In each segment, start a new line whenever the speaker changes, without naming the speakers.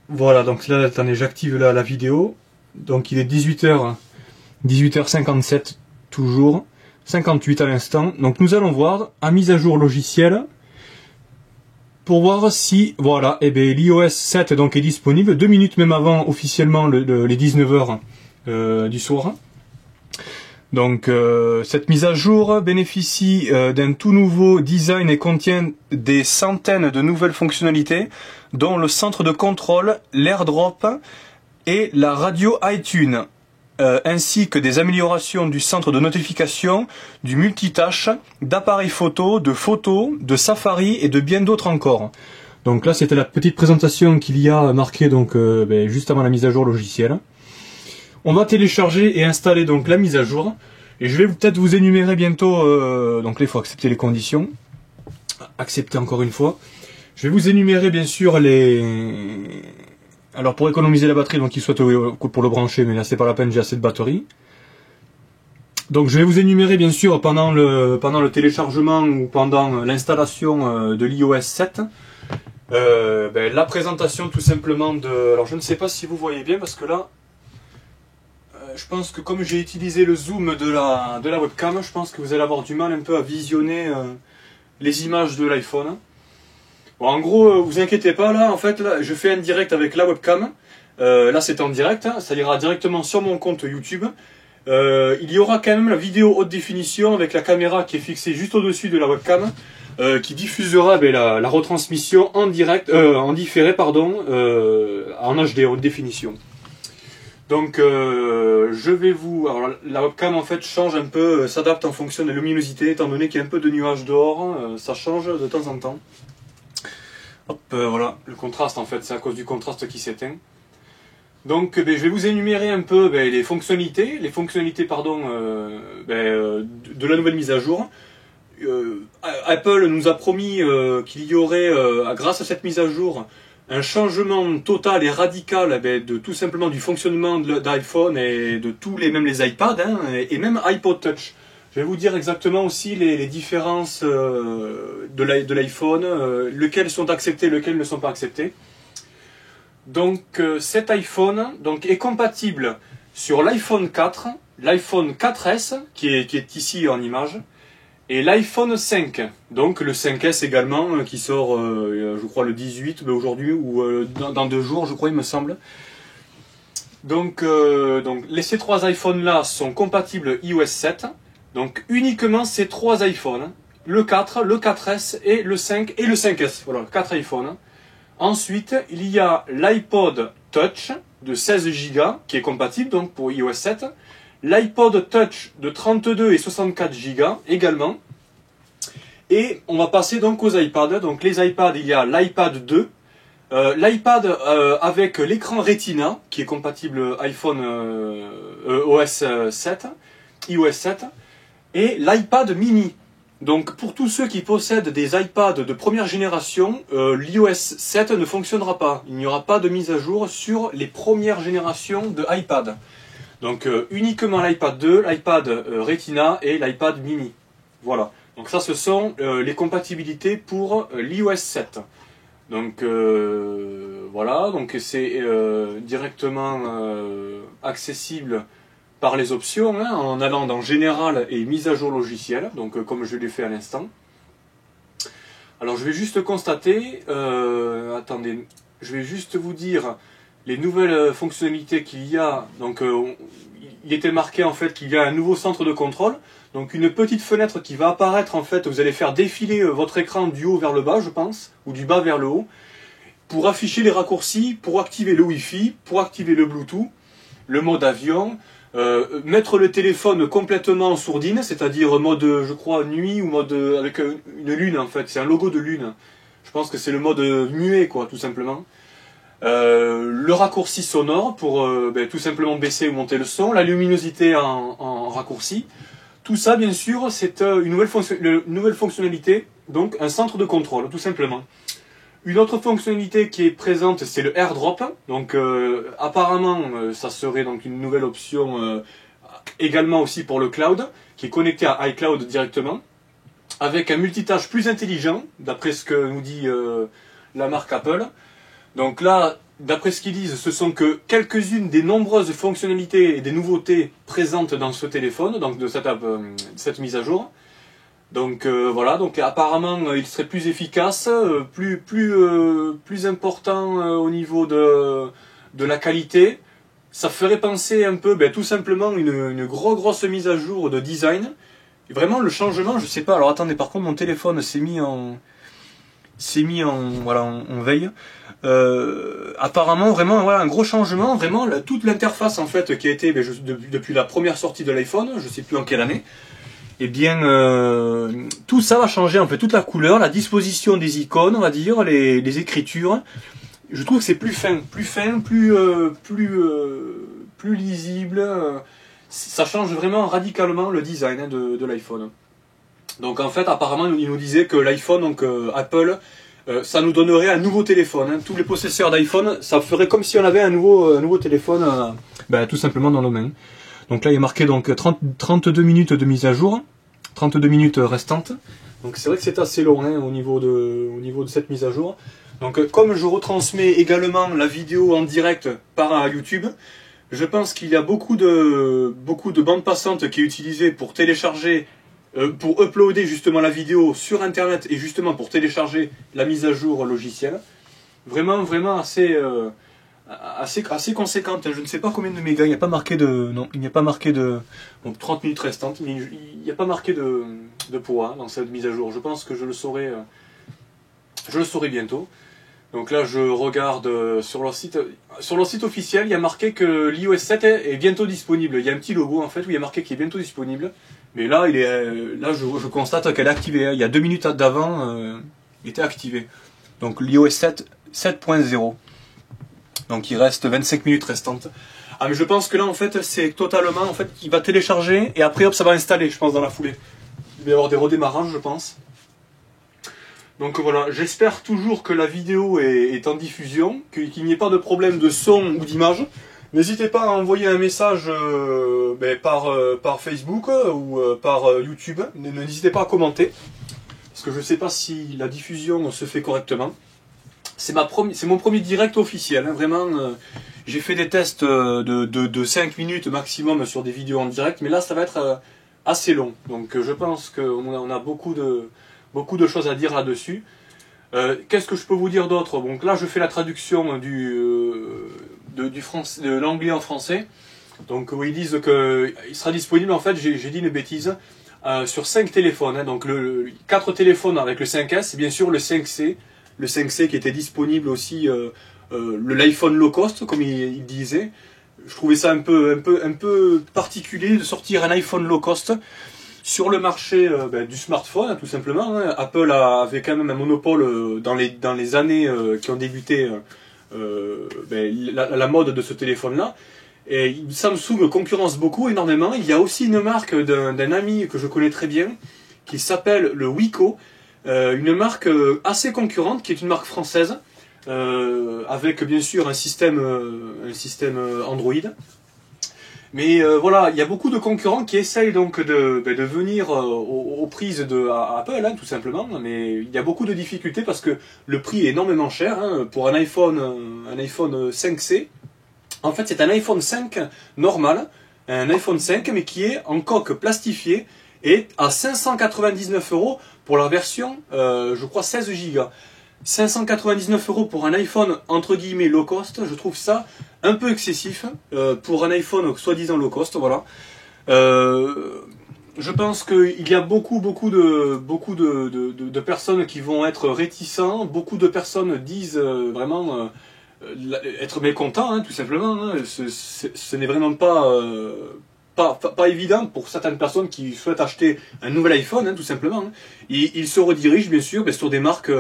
Voilà, donc là, attendez, j'active la vidéo. Donc il est 18h57 toujours, 58 à l'instant. Donc nous allons voir à mise à jour logiciel pour voir si, voilà, eh bien, l'iOS 7 donc est disponible 2 minutes même avant officiellement les 19h du soir. Donc cette mise à jour bénéficie d'un tout nouveau design et contient des centaines de nouvelles fonctionnalités, dont le centre de contrôle, l'AirDrop et la radio iTunes, ainsi que des améliorations du centre de notification, du multitâche, d'appareils photo, de Safari et de bien d'autres encore. Donc là c'était la petite présentation qu'il y a marquée donc, juste avant la mise à jour logicielle. On va télécharger et installer donc la mise à jour. Et je vais peut-être vous énumérer bientôt, donc là il faut accepter les conditions. Accepter encore une fois. Je vais vous énumérer bien sûr les... Alors pour économiser la batterie, donc il souhaite pour le brancher, mais là c'est pas la peine, j'ai assez de batterie. Donc je vais vous énumérer bien sûr pendant le téléchargement ou pendant l'installation de l'iOS 7. La présentation tout simplement de... Alors je ne sais pas si vous voyez bien parce que là... je pense que comme j'ai utilisé le zoom de la webcam, je pense que vous allez avoir du mal un peu à visionner les images de l'iPhone. Bon, en gros, vous inquiétez pas, là, en fait, là, je fais un direct avec la webcam. Là, c'est en direct, hein, ça ira directement sur mon compte YouTube. Il y aura quand même la vidéo haute définition avec la caméra qui est fixée juste au-dessus de la webcam, qui diffusera la retransmission en direct, en différé, pardon, en HD haute définition. Donc je vais vous... Alors la webcam en fait change un peu, s'adapte en fonction de la luminosité, étant donné qu'il y a un peu de nuages dehors, ça change de temps en temps. Hop, voilà, le contraste en fait, c'est à cause du contraste qui s'éteint. Donc je vais vous énumérer un peu les fonctionnalités de la nouvelle mise à jour. Apple nous a promis qu'il y aurait, grâce à cette mise à jour, un changement total et radical de tout simplement du fonctionnement d'iPhone et de tous même les iPads et même iPod Touch. Je vais vous dire exactement aussi les différences de l'iPhone, lesquels sont acceptés, lesquels ne sont pas acceptés. Donc cet iPhone est compatible sur l'iPhone 4, l'iPhone 4S qui est ici en image, et l'iPhone 5, donc le 5S également, qui sort, je crois, le 18 aujourd'hui, ou dans 2 jours, je crois, il me semble. Donc ces 3 iPhones-là sont compatibles iOS 7, donc uniquement ces 3 iPhones, le 4, le 4S et le 5 et le 5S, voilà, 4 iPhones. Ensuite, il y a l'iPod Touch de 16 Go, qui est compatible donc pour iOS 7, l'iPod Touch de 32 et 64 Go également. Et on va passer donc aux iPads. Donc les iPads, il y a l'iPad 2, l'iPad avec l'écran Retina, qui est compatible iPhone OS 7, iOS 7, et l'iPad mini. Donc pour tous ceux qui possèdent des iPads de première génération, l'iOS 7 ne fonctionnera pas. Il n'y aura pas de mise à jour sur les premières générations de iPad. Donc uniquement l'iPad 2, l'iPad Retina et l'iPad mini. Voilà. Donc ça ce sont les compatibilités pour l'iOS 7. Donc voilà, donc c'est directement accessible par les options, hein, en allant dans Général et Mise à jour logicielle, donc comme je l'ai fait à l'instant. Alors je vais juste constater, attendez, je vais juste vous dire les nouvelles fonctionnalités qu'il y a. Donc il était marqué en fait qu'il y a un nouveau centre de contrôle, donc une petite fenêtre qui va apparaître en fait, vous allez faire défiler votre écran du haut vers le bas je pense, ou du bas vers le haut, pour afficher les raccourcis, pour activer le Wi-Fi, pour activer le Bluetooth, le mode avion, mettre le téléphone complètement en sourdine, c'est-à-dire mode, je crois, nuit ou mode avec une lune en fait, c'est un logo de lune. Je pense que c'est le mode muet quoi, tout simplement. Le raccourci sonore pour tout simplement baisser ou monter le son, la luminosité en raccourci. Tout ça, bien sûr, c'est une nouvelle fonctionnalité, donc un centre de contrôle, tout simplement. Une autre fonctionnalité qui est présente, c'est le AirDrop. Donc apparemment, ça serait donc une nouvelle option également aussi pour le cloud, qui est connecté à iCloud directement, avec un multitâche plus intelligent, d'après ce que nous dit la marque Apple. Donc là, d'après ce qu'ils disent, ce sont que quelques-unes des nombreuses fonctionnalités et des nouveautés présentes dans ce téléphone, donc de cette mise à jour. Donc voilà, donc apparemment il serait plus efficace, plus important au niveau de la qualité. Ça ferait penser un peu, tout simplement, une grosse mise à jour de design. Et vraiment le changement, je sais pas, alors attendez, par contre mon téléphone s'est mis en veille. Apparemment vraiment voilà un gros changement, vraiment toute l'interface en fait qui a été depuis la première sortie de l'iPhone, je sais plus en quelle année. Eh bien, tout ça va changer, en fait, toute la couleur, la disposition des icônes, on va dire, les écritures. Je trouve que c'est plus fin, plus lisible. Ça change vraiment radicalement le design de l'iPhone. Donc en fait, apparemment, il nous disait que l'iPhone, donc Apple, ça nous donnerait un nouveau téléphone. Hein. Tous les possesseurs d'iPhone, ça ferait comme si on avait un nouveau téléphone, tout simplement dans nos mains. Donc là, il est marqué donc 32 minutes de mise à jour, 32 minutes restantes. Donc c'est vrai que c'est assez long hein, au niveau de cette mise à jour. Donc comme je retransmets également la vidéo en direct par YouTube, je pense qu'il y a beaucoup de bandes passantes qui est utilisée pour télécharger, pour uploader justement la vidéo sur Internet et justement pour télécharger la mise à jour logicielle. Vraiment assez conséquente, je ne sais pas combien de mégas, il n'y a pas marqué de 30 minutes restantes, mais il n'y a pas marqué de poids dans cette mise à jour. Je pense que je le saurai bientôt. Donc là je regarde sur leur site officiel, il y a marqué que l'iOS 7 est bientôt disponible. Il y a un petit logo en fait où il y a marqué qu'il est bientôt disponible. Mais là je constate qu'elle est activée. Il y a 2 minutes d'avant, il était activé. Donc l'iOS 7.0. Donc il reste 25 minutes restantes. Ah mais je pense que là en fait c'est totalement en fait il va télécharger et après hop ça va installer je pense dans la foulée. Il va y avoir des redémarrages je pense. Donc voilà, j'espère toujours que la vidéo est en diffusion, qu'il n'y ait pas de problème de son ou d'image. N'hésitez pas à envoyer un message par Facebook ou par YouTube. N'hésitez pas à commenter, parce que je ne sais pas si la diffusion se fait correctement. C'est mon premier direct officiel, hein, vraiment. J'ai fait des tests de 5 minutes maximum sur des vidéos en direct, mais là ça va être assez long. Donc je pense qu'on a beaucoup de choses à dire là-dessus. Qu'est-ce que je peux vous dire d'autre? Donc là je fais la traduction de l'anglais en français. Donc ils disent qu'il sera disponible, en fait j'ai dit une bêtise, sur 5 téléphones. Hein, donc 4 téléphones avec le 5S et bien sûr le 5C. Le 5C qui était disponible aussi, l'iPhone low cost comme il disait. Je trouvais ça un peu particulier de sortir un iPhone low cost sur le marché du smartphone, tout simplement. Hein. Apple avait quand même un monopole dans les années qui ont débuté la mode de ce téléphone-là. Et Samsung concurrence énormément. Il y a aussi une marque d'un ami que je connais très bien, qui s'appelle le Wiko, une marque assez concurrente, qui est une marque française, avec bien sûr un système Android. Mais voilà, il y a beaucoup de concurrents qui essayent donc de venir aux prises à Apple, hein, tout simplement. Mais il y a beaucoup de difficultés parce que le prix est énormément cher hein, pour un iPhone 5C. En fait, c'est un iPhone 5 normal, un iPhone 5 mais qui est en coque plastifiée et à 599 € pour la version, je crois 16 Go. 599 € pour un iPhone entre guillemets low cost, je trouve ça un peu excessif pour un iPhone soi-disant low cost, voilà. Je pense qu'il y a beaucoup de personnes qui vont être réticents, beaucoup de personnes disent vraiment être mécontents, hein, tout simplement. Hein. Ce n'est vraiment pas évident pour certaines personnes qui souhaitent acheter un nouvel iPhone, hein, tout simplement. Hein. Ils se redirigent bien sûr sur des marques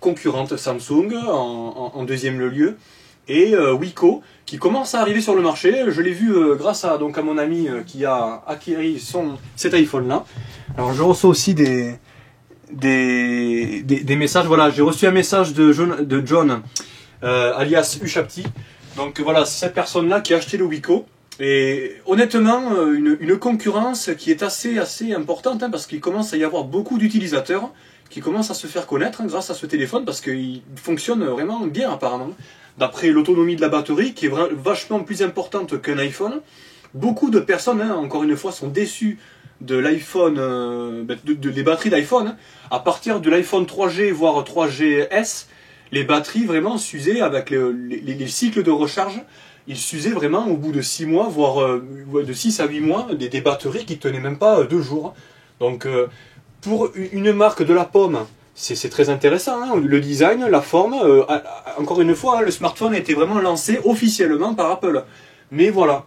concurrentes, Samsung en deuxième lieu, et Wiko, qui commence à arriver sur le marché. Je l'ai vu grâce à mon ami qui a acquis cet iPhone-là. Alors je reçois aussi des messages. Voilà, j'ai reçu un message de John alias Ushapti. Donc voilà, c'est cette personne-là qui a acheté le Wiko. Et honnêtement, une concurrence qui est assez importante, hein, parce qu'il commence à y avoir beaucoup d'utilisateurs qui commencent à se faire connaître hein, grâce à ce téléphone, parce qu'il fonctionne vraiment bien apparemment. d'après l'autonomie de la batterie, qui est vachement plus importante qu'un iPhone. Beaucoup de personnes, hein, encore une fois, sont déçues de l'iPhone, des batteries d'iPhone. Hein. À partir de l'iPhone 3G, voire 3GS, les batteries vraiment s'usaient avec les cycles de recharge. Ils s'usaient vraiment au bout de 6 mois, voire de 6 à 8 mois, des batteries qui tenaient même pas 2 jours. Donc, pour une marque de la pomme, c'est très intéressant, hein, le design, la forme. Encore une fois, hein, le smartphone a été vraiment lancé officiellement par Apple. Mais voilà,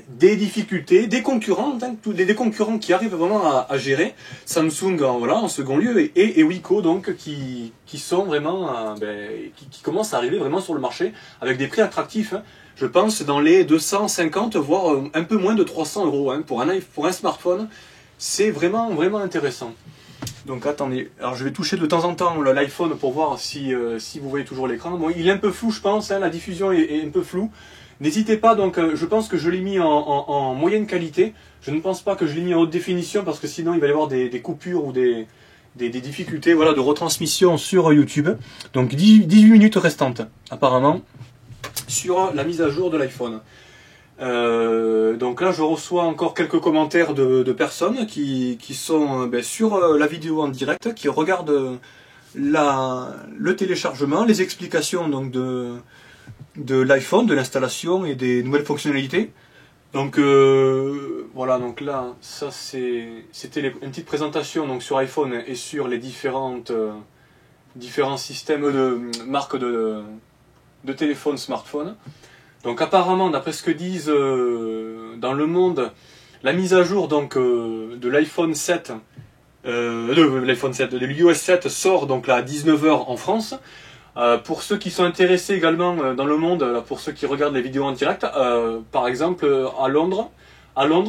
des difficultés, des concurrents, hein, des concurrents qui arrivent vraiment à gérer. Samsung en second lieu et Wiko donc qui sont vraiment qui commencent à arriver vraiment sur le marché avec des prix attractifs. Hein. Je pense dans les 250 voire un peu moins de 300 euros hein, pour un smartphone. C'est vraiment intéressant. Donc attendez, alors je vais toucher de temps en temps l'iPhone pour voir si vous voyez toujours l'écran. Bon, il est un peu flou je pense, hein, la diffusion est un peu floue. N'hésitez pas, donc je pense que je l'ai mis en moyenne qualité. Je ne pense pas que je l'ai mis en haute définition parce que sinon il va y avoir des coupures ou des difficultés voilà, de retransmission sur YouTube. Donc 18 minutes restantes apparemment sur la mise à jour de l'iPhone. Donc là je reçois encore quelques commentaires de personnes qui sont sur la vidéo en direct, qui regardent le téléchargement, les explications donc de l'iPhone, de l'installation et des nouvelles fonctionnalités. Donc voilà, donc là ça c'était une petite présentation donc sur iPhone et sur les différents systèmes de marques de téléphones, smartphones. Donc apparemment, d'après ce que disent dans le monde, la mise à jour donc de l'iPhone 7, de l'iOS 7 sort donc là à 19 h en France. Pour ceux qui sont intéressés également dans le monde, là, pour ceux qui regardent les vidéos en direct, par exemple à Londres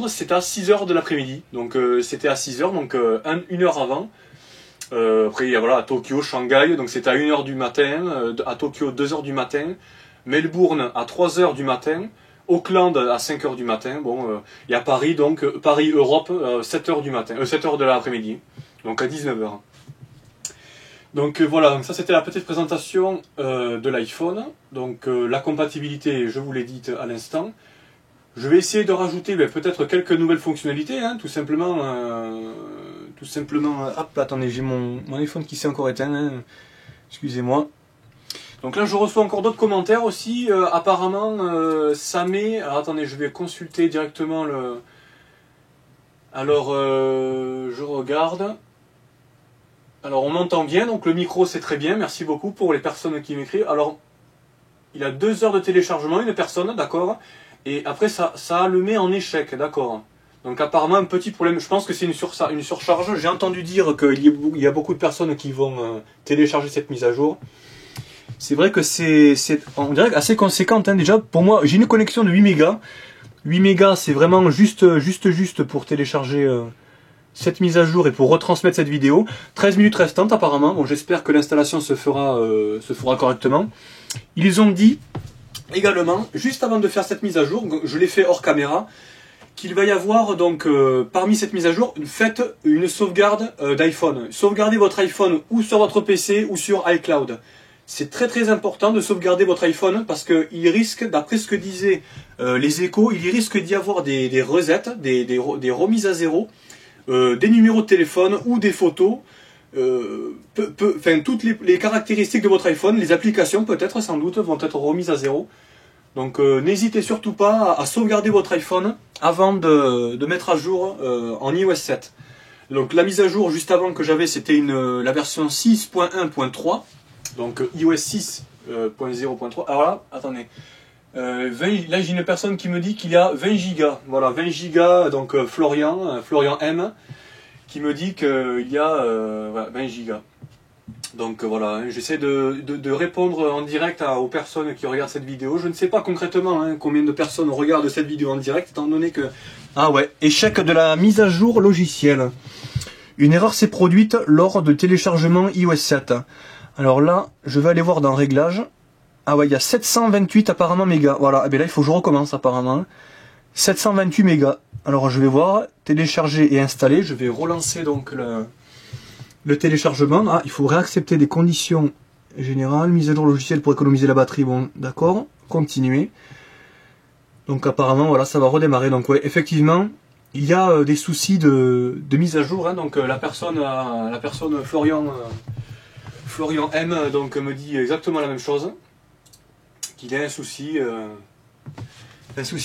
c'est à 6 h de l'après-midi. Donc c'était à 6 h, donc 1 heure avant. Après voilà, à Tokyo, Shanghai, donc c'est à 1 h du matin, à Tokyo 2 h du matin. Melbourne à 3 h du matin, Auckland à 5 h du matin, bon, et à Paris, donc Paris Europe 7 h du matin, 7 h de l'après-midi, donc à 19 h. Donc voilà, donc ça c'était la petite présentation de l'iPhone, donc la compatibilité, je vous l'ai dit à l'instant. Je vais essayer de rajouter peut-être quelques nouvelles fonctionnalités, hein, tout simplement, hop, attendez, j'ai mon iPhone qui s'est encore éteint, hein, excusez-moi. Donc là, je reçois encore d'autres commentaires aussi. Apparemment, ça met... Alors attendez, je vais consulter directement le... Alors, je regarde. Alors, on m'entend bien, donc le micro, c'est très bien. Merci beaucoup pour les personnes qui m'écrivent. Alors, il a 2 heures de téléchargement, une personne, d'accord. Et après, ça le met en échec, d'accord. Donc apparemment, un petit problème. Je pense que c'est une surcharge. J'ai entendu dire qu'il y a beaucoup de personnes qui vont télécharger cette mise à jour. C'est vrai que on dirait assez conséquente, hein, déjà. Pour moi, j'ai une connexion de 8 mégas. 8 mégas, c'est vraiment juste pour télécharger cette mise à jour et pour retransmettre cette vidéo. 13 minutes restantes apparemment. Bon, j'espère que l'installation se fera correctement. Ils ont dit également, juste avant de faire cette mise à jour, je l'ai fait hors caméra, qu'il va y avoir donc parmi cette mise à jour, faites une sauvegarde d'iPhone. Sauvegardez votre iPhone ou sur votre PC ou sur iCloud. C'est très important de sauvegarder votre iPhone parce qu'il risque, d'après ce que disaient les échos, il risque d'y avoir des resets, des remises à zéro, des numéros de téléphone ou des photos, toutes les caractéristiques de votre iPhone, les applications peut-être sans doute vont être remises à zéro. Donc n'hésitez surtout pas à sauvegarder votre iPhone avant de mettre à jour en iOS 7. Donc la mise à jour juste avant que c'était la version 6.1.3. Donc iOS 6.0.3. Alors là, attendez. Là j'ai une personne qui me dit qu'il y a 20 gigas. Voilà, 20 gigas, donc Florian M, qui me dit qu'il y a 20 gigas. Donc voilà, j'essaie de répondre en direct aux personnes qui regardent cette vidéo. Je ne sais pas concrètement combien de personnes regardent cette vidéo en direct, étant donné que... Ah ouais, échec de la mise à jour logicielle. Une erreur s'est produite lors de téléchargement iOS 7. Alors là, je vais aller voir dans Réglages. Ah ouais, il y a 728 apparemment mégas. Voilà, et bien là, il faut que je recommence apparemment. 728 mégas. Alors je vais voir, télécharger et installer. Je vais relancer donc le téléchargement. Ah, il faut réaccepter des conditions général, mise à jour logiciel pour économiser la batterie, bon d'accord, continuer. Donc apparemment voilà, ça va redémarrer. Donc ouais, effectivement, il y a des soucis de mise à jour, hein. Donc la personne Florian M donc me dit exactement la même chose, qu'il y a un souci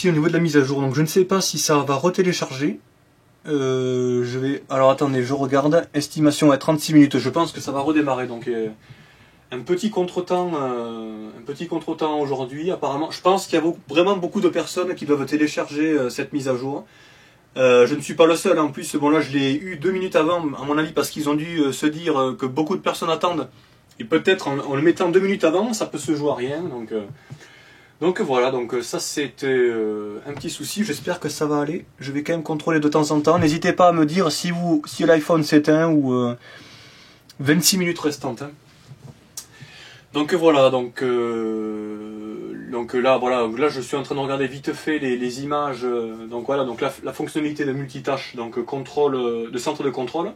au niveau de la mise à jour. Donc je ne sais pas si ça va retélécharger. Alors attendez, je regarde. Estimation à 36 minutes. Je pense que ça va redémarrer. Donc un petit contretemps aujourd'hui. Apparemment, je pense qu'il y a vraiment beaucoup de personnes qui doivent télécharger cette mise à jour. Je ne suis pas le seul. En plus, bon là, je l'ai eu 2 minutes avant, à mon avis, parce qu'ils ont dû se dire que beaucoup de personnes attendent. Et peut-être en le mettant 2 minutes avant, ça peut se jouer à rien. Donc voilà, donc ça c'était un petit souci, j'espère que ça va aller. Je vais quand même contrôler de temps en temps. N'hésitez pas à me dire si l'iPhone s'éteint ou 26 minutes restantes. Hein. Donc voilà, donc là voilà, là je suis en train de regarder vite fait les images. Donc voilà, donc la fonctionnalité de multitâche, donc contrôle de centre de contrôle.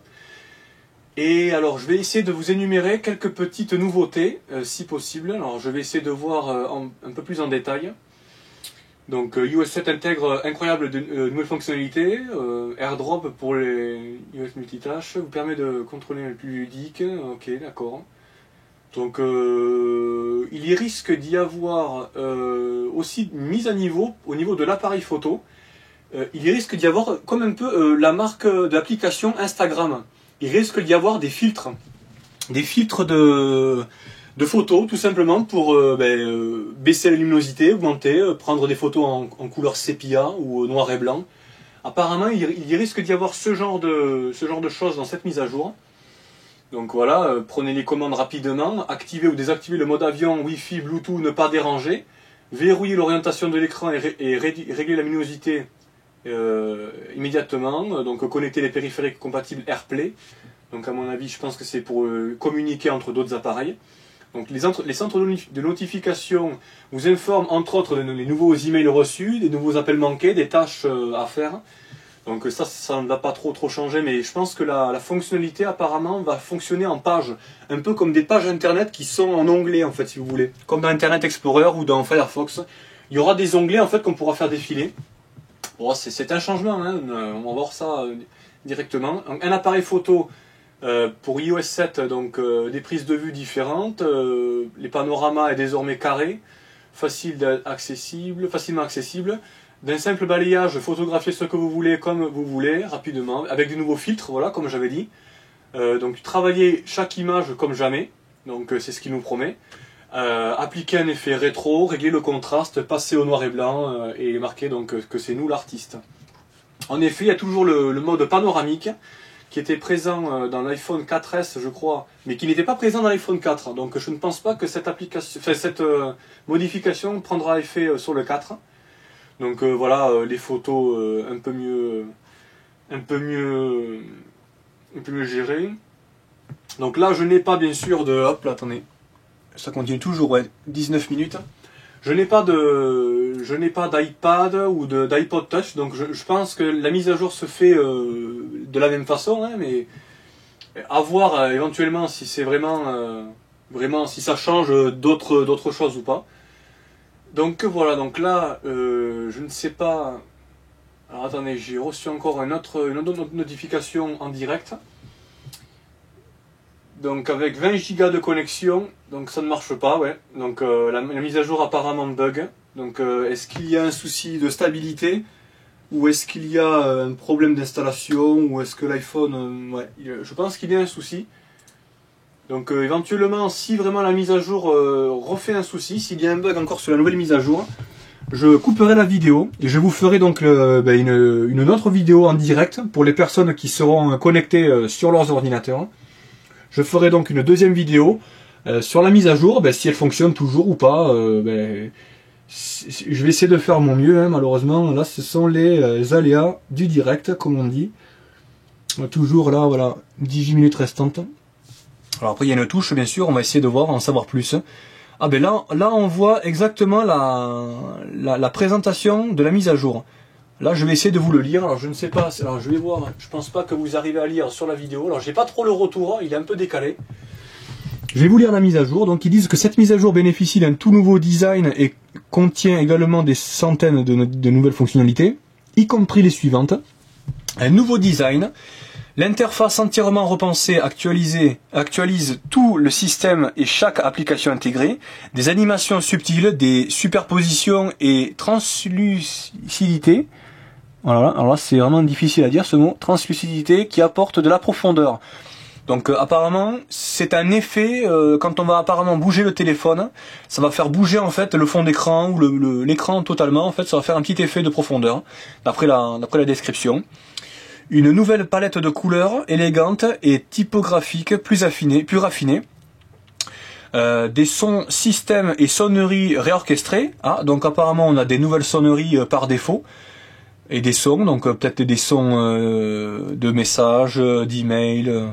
Et alors je vais essayer de vous énumérer quelques petites nouveautés, si possible. Alors je vais essayer de voir un peu plus en détail. Donc iOS 7 intègre incroyable de nouvelles fonctionnalités. AirDrop pour les iOS multitâches vous permet de contrôler le plus ludique. Ok, d'accord. Donc il y risque d'y avoir aussi une mise à niveau au niveau de l'appareil photo. Il y risque d'y avoir comme un peu la marque de l'application Instagram. Il risque d'y avoir des filtres de photos, tout simplement pour baisser la luminosité, augmenter, prendre des photos en couleur sépia ou noir et blanc. Apparemment, il risque d'y avoir ce genre de choses dans cette mise à jour. Donc voilà, prenez les commandes rapidement, activez ou désactivez le mode avion, Wi-Fi, Bluetooth, ne pas déranger, verrouillez l'orientation de l'écran et réglez la luminosité immédiatement, donc connecter les périphériques compatibles AirPlay. Donc à mon avis, je pense que c'est pour communiquer entre d'autres appareils. Donc les centres de notification vous informent entre autres des nouveaux emails reçus, des nouveaux appels manqués, des tâches à faire. Donc ça ne va pas trop changer, mais je pense que la fonctionnalité apparemment va fonctionner en pages, un peu comme des pages internet qui sont en onglets en fait, si vous voulez, comme dans Internet Explorer ou dans Firefox. Il y aura des onglets en fait qu'on pourra faire défiler. Bon, c'est un changement, hein. On va voir ça directement. Un appareil photo pour iOS 7, donc des prises de vue différentes. Les panoramas est désormais carré, facilement accessible. D'un simple balayage, photographier ce que vous voulez comme vous voulez, rapidement, avec de nouveaux filtres, voilà, comme j'avais dit. Donc travailler chaque image comme jamais, donc c'est ce qu'il nous promet. Appliquer un effet rétro, régler le contraste, passer au noir et blanc et marquer donc que c'est nous l'artiste. En effet, il y a toujours le mode panoramique qui était présent dans l'iPhone 4S, je crois, mais qui n'était pas présent dans l'iPhone 4. Donc je ne pense pas que cette modification prendra effet sur le 4. Donc voilà, les photos un peu mieux gérées. Donc là, je n'ai pas bien sûr de... Hop là, attendez. Ça continue toujours, ouais, 19 minutes. Je n'ai pas d'iPad ou d'iPod Touch, donc je pense que la mise à jour se fait de la même façon, hein, mais à voir éventuellement si c'est vraiment si ça change d'autres choses ou pas. Donc voilà, donc là, je ne sais pas. Alors attendez, j'ai reçu encore une autre notification en direct. Donc avec 20 Go de connexion, donc ça ne marche pas, ouais. Donc la mise à jour apparemment bug. Donc est-ce qu'il y a un souci de stabilité ou est-ce qu'il y a un problème d'installation ou est-ce que l'iPhone, ouais, je pense qu'il y a un souci. Donc éventuellement, si vraiment la mise à jour refait un souci, s'il y a un bug encore sur la nouvelle mise à jour, je couperai la vidéo et je vous ferai donc une autre vidéo en direct pour les personnes qui seront connectées sur leurs ordinateurs. Je ferai donc une deuxième vidéo sur la mise à jour, si elle fonctionne toujours ou pas. Je vais essayer de faire mon mieux, hein, malheureusement. Là, ce sont les aléas du direct, comme on dit. Toujours là, voilà, 18 minutes restantes. Alors après, il y a une touche, bien sûr, on va essayer de voir, en savoir plus. Ah ben là on voit exactement la présentation de la mise à jour. Là, je vais essayer de vous le lire. Alors, je ne sais pas. Alors, je vais voir. Je pense pas que vous arrivez à lire sur la vidéo. Alors, j'ai pas trop le retour. Il est un peu décalé.
Je vais vous lire la mise à jour. Donc ils disent que cette mise à jour bénéficie d'un tout nouveau design et contient également des centaines de nouvelles fonctionnalités, y compris les suivantes. Un nouveau design. L'interface entièrement repensée, actualise tout le système et chaque application intégrée. Des animations subtiles, des superpositions et translucidité. Voilà, alors là c'est vraiment difficile à dire ce mot. Translucidité qui apporte de la profondeur. Donc apparemment c'est un effet, quand on va apparemment bouger le téléphone, ça va faire bouger en fait le fond d'écran ou l'écran totalement. En fait ça va faire un petit effet de profondeur, d'après la description. Une nouvelle palette de couleurs élégante et typographique plus raffinée. Des sons, systèmes et sonneries réorchestrés. Ah, donc apparemment on a des nouvelles sonneries par défaut. Et des sons, donc peut-être des sons de messages, d'emails.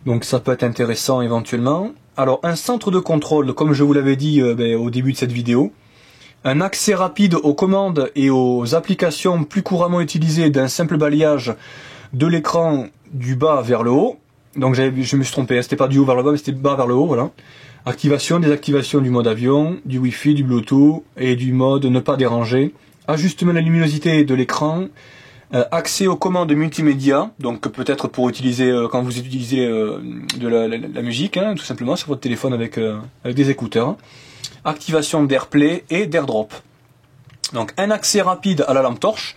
Donc ça peut être intéressant éventuellement. Alors un centre de contrôle, comme je vous l'avais dit au début de cette vidéo. Un accès rapide aux commandes et aux applications plus couramment utilisées d'un simple balayage de l'écran du bas vers le haut. Donc je me suis trompé, c'était pas du haut vers le bas, mais c'était du bas vers le haut, voilà. Activation, désactivation du mode avion, du Wi-Fi, du Bluetooth et du mode ne pas déranger. Ajustement de la luminosité de l'écran. Accès aux commandes multimédia, donc peut-être pour utiliser quand vous utilisez de la musique, hein, tout simplement sur votre téléphone avec des écouteurs. Activation d'AirPlay et d'AirDrop. Donc un accès rapide à la lampe torche.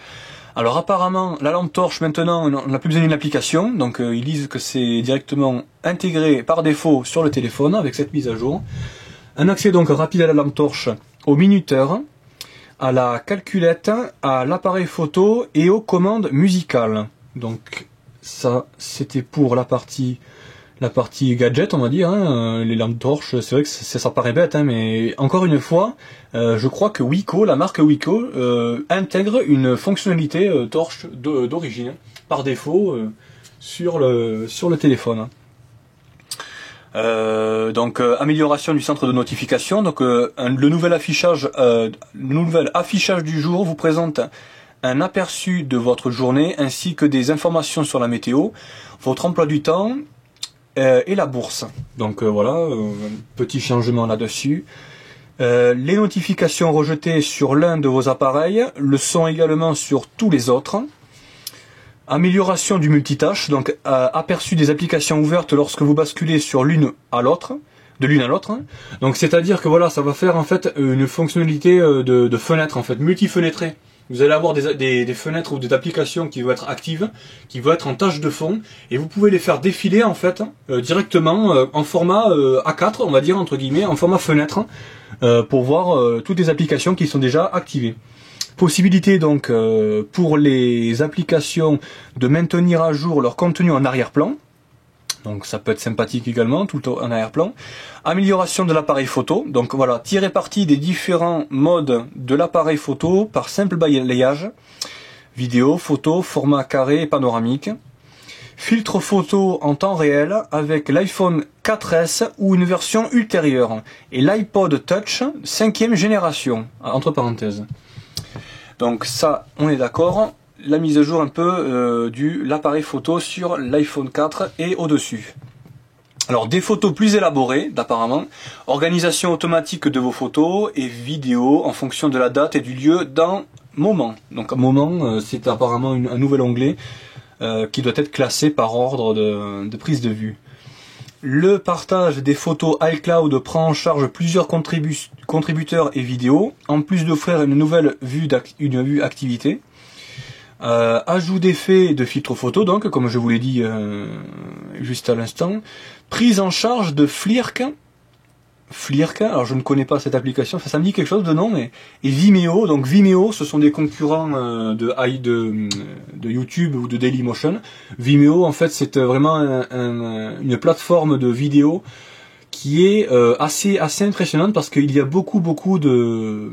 Alors apparemment la lampe torche maintenant on n'a plus besoin d'une application, donc ils disent que c'est directement intégré par défaut sur le téléphone avec cette mise à jour. Un accès donc rapide à la lampe torche, au minuteur, à la calculette, à l'appareil photo et aux commandes musicales. Donc ça c'était pour la partie gadget, on va dire, hein, les lampes torches, c'est vrai que ça paraît bête, hein, mais encore une fois, je crois que Wiko, la marque Wiko, intègre une fonctionnalité torche d'origine, par défaut, sur le téléphone. Donc amélioration du centre de notification, donc le nouvel affichage du jour vous présente un aperçu de votre journée ainsi que des informations sur la météo, votre emploi du temps, et la bourse. Donc voilà, un petit changement là-dessus. Les notifications rejetées sur l'un de vos appareils le sont également sur tous les autres. Amélioration du multitâche, donc aperçu des applications ouvertes lorsque vous basculez sur de l'une à l'autre. Donc c'est-à-dire que voilà, ça va faire en fait une fonctionnalité de fenêtre en fait, multi-fenêtrée. Vous allez avoir des fenêtres ou des applications qui vont être actives, qui vont être en tâche de fond, et vous pouvez les faire défiler en fait directement en format A4, on va dire entre guillemets, en format fenêtre, pour voir toutes les applications qui sont déjà activées. Possibilité donc pour les applications de maintenir à jour leur contenu en arrière-plan. Donc ça peut être sympathique également, tout en arrière-plan. Amélioration de l'appareil photo. Donc voilà, tirer parti des différents modes de l'appareil photo par simple balayage. Vidéo, photo, format carré et panoramique. Filtre photo en temps réel avec l'iPhone 4S ou une version ultérieure. Et l'iPod Touch 5e génération, entre parenthèses. Donc ça, on est d'accord. La mise à jour un peu de l'appareil photo sur l'iPhone 4 et au-dessus. Alors des photos plus élaborées, apparemment, organisation automatique de vos photos et vidéos en fonction de la date et du lieu dans Moment. Donc Moment, c'est apparemment un nouvel onglet qui doit être classé par ordre de prise de vue. Le partage des photos iCloud prend en charge plusieurs contributeurs et vidéos, en plus d'offrir une nouvelle vue activité. Ajout d'effets de filtres photo, donc comme je vous l'ai dit juste à l'instant. Prise en charge de Flirk, alors je ne connais pas cette application, ça me dit quelque chose de nom, et Vimeo. Donc Vimeo, ce sont des concurrents de YouTube ou de Dailymotion. Vimeo, en fait, c'est vraiment une plateforme de vidéo qui est assez impressionnante parce qu'il y a beaucoup de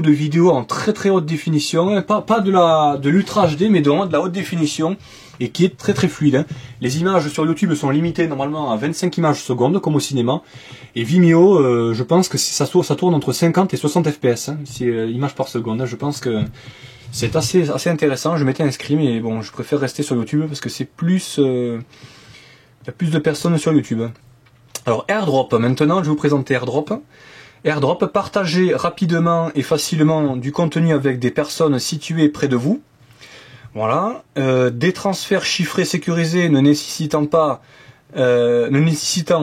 vidéos en très haute définition, pas de l'ultra HD, mais vraiment de la haute définition, et qui est très fluide. Les images sur YouTube sont limitées normalement à 25 images secondes comme au cinéma, et Vimeo, je pense que ça tourne entre 50 et 60 fps, c'est images par seconde. Je pense que c'est assez intéressant. Je m'étais inscrit, mais bon, je préfère rester sur YouTube parce que c'est plus il y a plus de personnes sur YouTube. Alors AirDrop, maintenant je vais vous présenter AirDrop. AirDrop, partager rapidement et facilement du contenu avec des personnes situées près de vous. Voilà. Des transferts chiffrés sécurisés ne nécessitant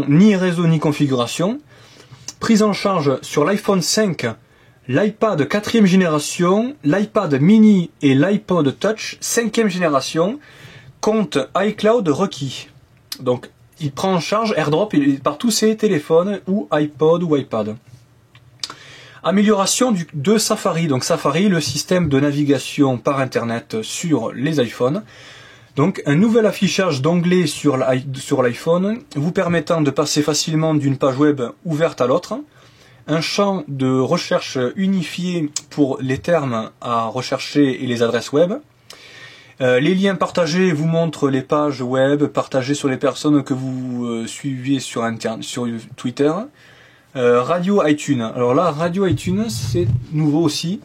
ni réseau ni configuration. Prise en charge sur l'iPhone 5, l'iPad 4e génération, l'iPad mini et l'iPod Touch 5e génération. Compte iCloud requis. Donc il prend en charge AirDrop par tous ses téléphones ou iPod ou iPad. Amélioration de Safari. Donc Safari, le système de navigation par Internet sur les iPhones. Donc un nouvel affichage d'onglets sur l'iPhone vous permettant de passer facilement d'une page web ouverte à l'autre. Un champ de recherche unifié pour les termes à rechercher et les adresses web. Les liens partagés vous montrent les pages web partagées sur les personnes que vous suivez sur Twitter. Radio iTunes. Alors là, Radio iTunes, c'est nouveau aussi.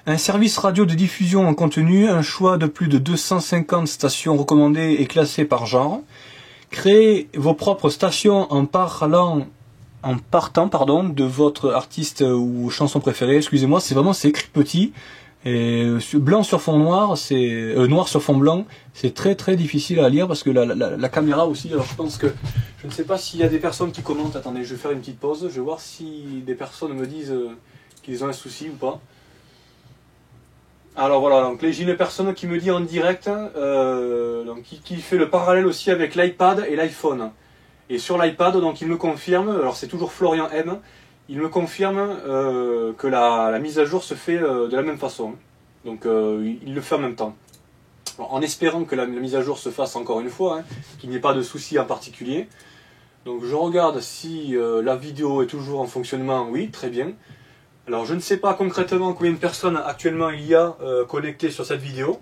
Un service radio de diffusion en contenu, un choix de plus de 250 stations recommandées et classées par genre. Créez vos propres stations en partant de votre artiste ou chanson préférée. Excusez-moi, c'est écrit petit. Et blanc sur fond noir, noir sur fond blanc, c'est très très difficile à lire parce que la caméra aussi. Alors je ne sais pas s'il y a des personnes qui commentent. Attendez, je vais faire une petite pause. Je vais voir si des personnes me disent qu'ils ont un souci ou pas. Alors voilà, donc j'ai une personne qui me dit en direct, donc qui fait le parallèle aussi avec l'iPad et l'iPhone. Et sur l'iPad, donc il me confirme. Alors c'est toujours Florian M. Il me confirme que la mise à jour se fait de la même façon. Donc il le fait en même temps. Alors, en espérant que la mise à jour se fasse encore une fois, qu'il n'y ait pas de souci en particulier. Donc je regarde si la vidéo est toujours en fonctionnement. Oui, très bien. Alors je ne sais pas concrètement combien de personnes actuellement il y a connectées sur cette vidéo.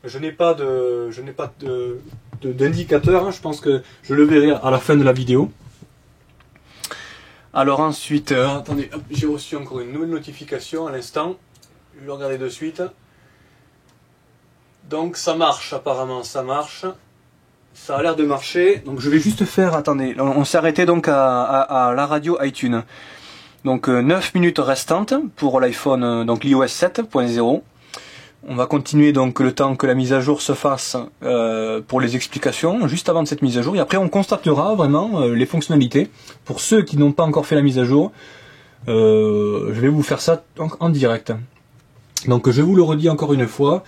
Je n'ai pas d'indicateur. Je pense que je le verrai à la fin de la vidéo. Alors ensuite, attendez, j'ai reçu encore une nouvelle notification à l'instant. Je vais regarder de suite. Donc ça marche, apparemment ça marche. Ça a l'air de marcher. Donc je vais juste faire, attendez, on s'est arrêté donc à la radio iTunes. Donc 9 minutes restantes pour l'iPhone, donc l'iOS 7.0. On va continuer donc le temps que la mise à jour se fasse pour les explications, juste avant de cette mise à jour. Et après on constatera vraiment les fonctionnalités. Pour ceux qui n'ont pas encore fait la mise à jour, je vais vous faire ça en direct. Donc je vous le redis encore une fois.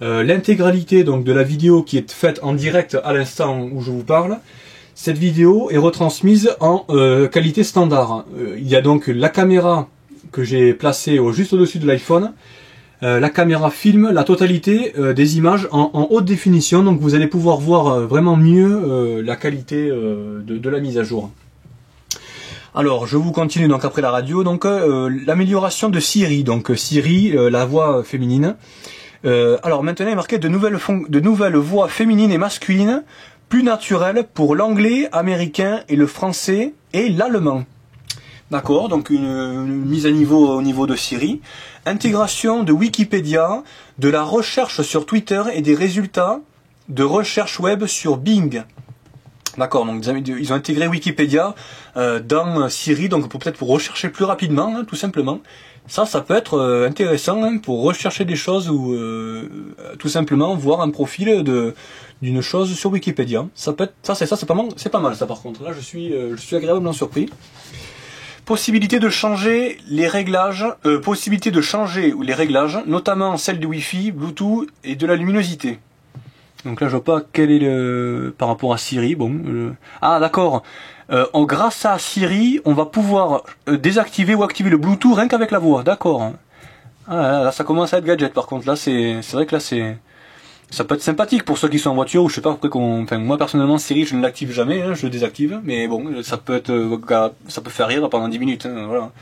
L'intégralité donc de la vidéo qui est faite en direct à l'instant où je vous parle, cette vidéo est retransmise en qualité standard. Il y a donc la caméra que j'ai placée juste au-dessus de l'iPhone. La caméra filme la totalité des images en haute définition, donc vous allez pouvoir voir vraiment mieux la qualité de la mise à jour. Alors je vous continue donc après la radio, donc l'amélioration de Siri, donc Siri, la voix féminine. Alors maintenant il est marqué de nouvelles voix féminines et masculines, plus naturelles pour l'anglais, américain et le français et l'allemand. D'accord, donc une mise à niveau au niveau de Siri. Intégration de Wikipédia, de la recherche sur Twitter et des résultats de recherche web sur Bing. D'accord, donc ils ont intégré Wikipédia dans Siri, donc peut-être pour rechercher plus rapidement, tout simplement. Ça peut être intéressant pour rechercher des choses ou tout simplement voir un profil d'une chose sur Wikipédia. C'est pas mal ça par contre. Là je suis agréablement surpris. Possibilité de changer les réglages, notamment celle du Wi-Fi, Bluetooth et de la luminosité. Donc là je vois pas quel est par rapport à Siri. Ah d'accord. Grâce à Siri, on va pouvoir désactiver ou activer le Bluetooth rien qu'avec la voix. D'accord. Ah, là ça commence à être gadget par contre. Là c'est vrai que là ça peut être sympathique pour ceux qui sont en voiture ou je sais pas après moi personnellement Siri je ne l'active jamais, je le désactive, mais bon ça peut faire rire pendant 10 minutes, voilà.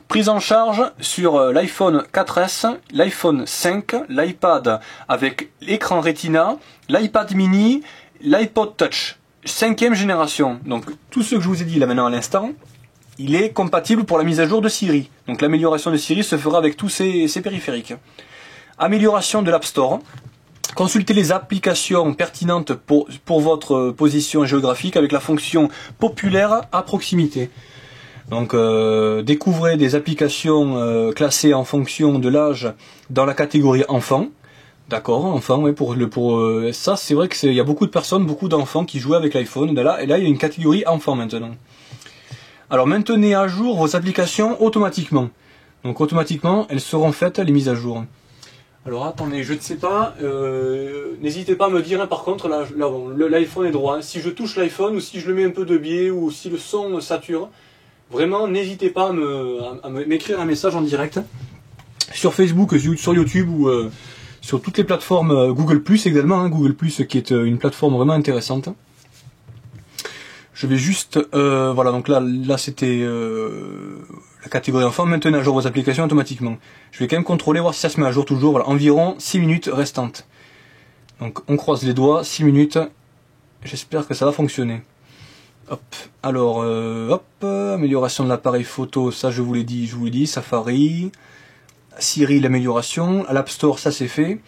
Prise en charge sur l'iPhone 4S, l'iPhone 5, l'iPad avec l'écran Retina, l'iPad mini, l'iPod Touch, 5e génération. Donc tout ce que je vous ai dit là maintenant à l'instant, il est compatible pour la mise à jour de Siri. Donc l'amélioration de Siri se fera avec tous ces périphériques. Amélioration de l'App Store. Consultez les applications pertinentes pour votre position géographique avec la fonction populaire à proximité. Donc découvrez des applications classées en fonction de l'âge dans la catégorie enfant. D'accord, enfant, ouais, pour ça c'est vrai qu'il y a beaucoup de personnes, beaucoup d'enfants qui jouent avec l'iPhone. Et là il y a une catégorie enfant maintenant. Alors maintenez à jour vos applications automatiquement. Donc automatiquement elles seront faites les mises à jour. Alors attendez, je ne sais pas, n'hésitez pas à me dire, hein, par contre, là l'iPhone est droit, hein. Si je touche l'iPhone ou si je le mets un peu de biais ou si le son sature, vraiment n'hésitez pas à m'écrire un message en direct sur Facebook, sur YouTube ou sur toutes les plateformes Google+, également, hein, Google+, qui est une plateforme vraiment intéressante. Je vais juste, voilà, donc là c'était la catégorie enfant. Maintenez à jour vos applications automatiquement. Je vais quand même contrôler, voir si ça se met à jour toujours. Voilà, environ 6 minutes restantes. Donc on croise les doigts, 6 minutes. J'espère que ça va fonctionner. Hop, alors, amélioration de l'appareil photo, ça je vous l'ai dit, Safari, Siri, l'amélioration, à l'App Store, ça c'est fait.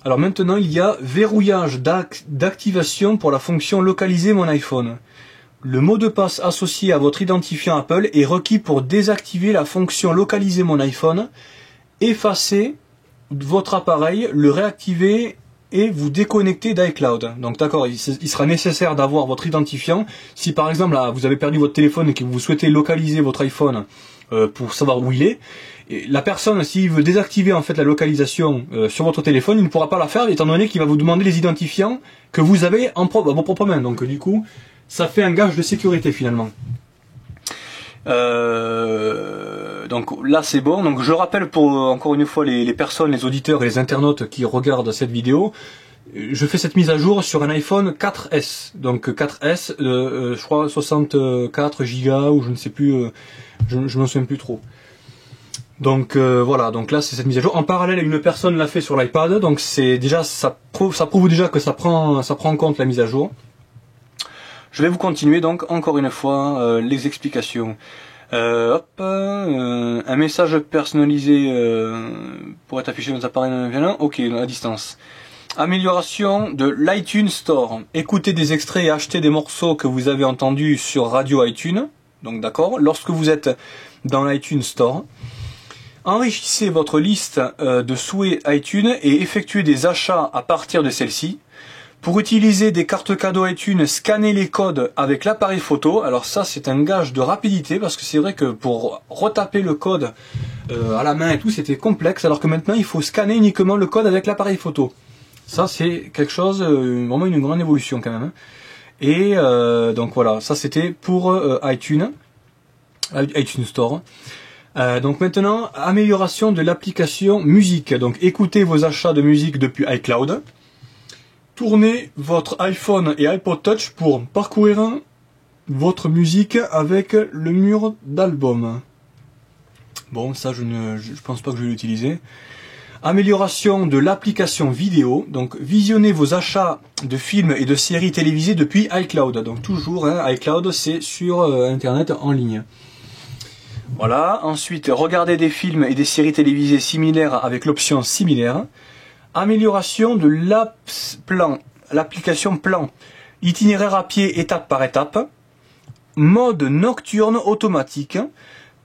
Alors maintenant, il y a verrouillage d'activation pour la fonction localiser mon iPhone. Le mot de passe associé à votre identifiant Apple est requis pour désactiver la fonction localiser mon iPhone, effacer votre appareil, le réactiver et vous déconnecter d'iCloud. Donc d'accord, il sera nécessaire d'avoir votre identifiant. Si par exemple là, vous avez perdu votre téléphone et que vous souhaitez localiser votre iPhone pour savoir où il est, et la personne, s'il veut désactiver en fait la localisation sur votre téléphone, il ne pourra pas la faire étant donné qu'il va vous demander les identifiants que vous avez à vos propres mains. Donc du coup, ça fait un gage de sécurité finalement. Donc là c'est bon. Donc je rappelle pour encore une fois les personnes, les auditeurs et les internautes qui regardent cette vidéo, je fais cette mise à jour sur un iPhone 4S. Donc 4S, je crois 64 Go ou je ne sais plus, je me souviens plus trop. Donc voilà, donc là c'est cette mise à jour. En parallèle, une personne l'a fait sur l'iPad, donc c'est déjà ça prouve déjà que ça prend en compte la mise à jour. Je vais vous continuer donc encore une fois les explications. Un message personnalisé pour être affiché dans votre appareil, ok, à distance. Amélioration de l'iTunes Store. Écoutez des extraits et achetez des morceaux que vous avez entendus sur Radio iTunes. Donc d'accord, lorsque vous êtes dans l'iTunes Store. Enrichissez votre liste de souhaits iTunes et effectuez des achats à partir de celle-ci. Pour utiliser des cartes cadeaux iTunes, scannez les codes avec l'appareil photo. Alors ça c'est un gage de rapidité parce que c'est vrai que pour retaper le code à la main et tout c'était complexe, alors que maintenant il faut scanner uniquement le code avec l'appareil photo. Ça c'est quelque chose, vraiment une grande évolution quand même. Et donc voilà, ça c'était pour iTunes Store. Donc maintenant, amélioration de l'application musique. Donc écoutez vos achats de musique depuis iCloud. Tournez votre iPhone et iPod Touch pour parcourir votre musique avec le mur d'album. Bon, ça je pense pas que je vais l'utiliser. Amélioration de l'application vidéo. Donc visionnez vos achats de films et de séries télévisées depuis iCloud. Donc toujours, hein, iCloud c'est sur Internet en ligne. Voilà, ensuite regardez des films et des séries télévisées similaires avec l'option similaire. Amélioration de l'application plan. Itinéraire à pied étape par étape. Mode nocturne automatique.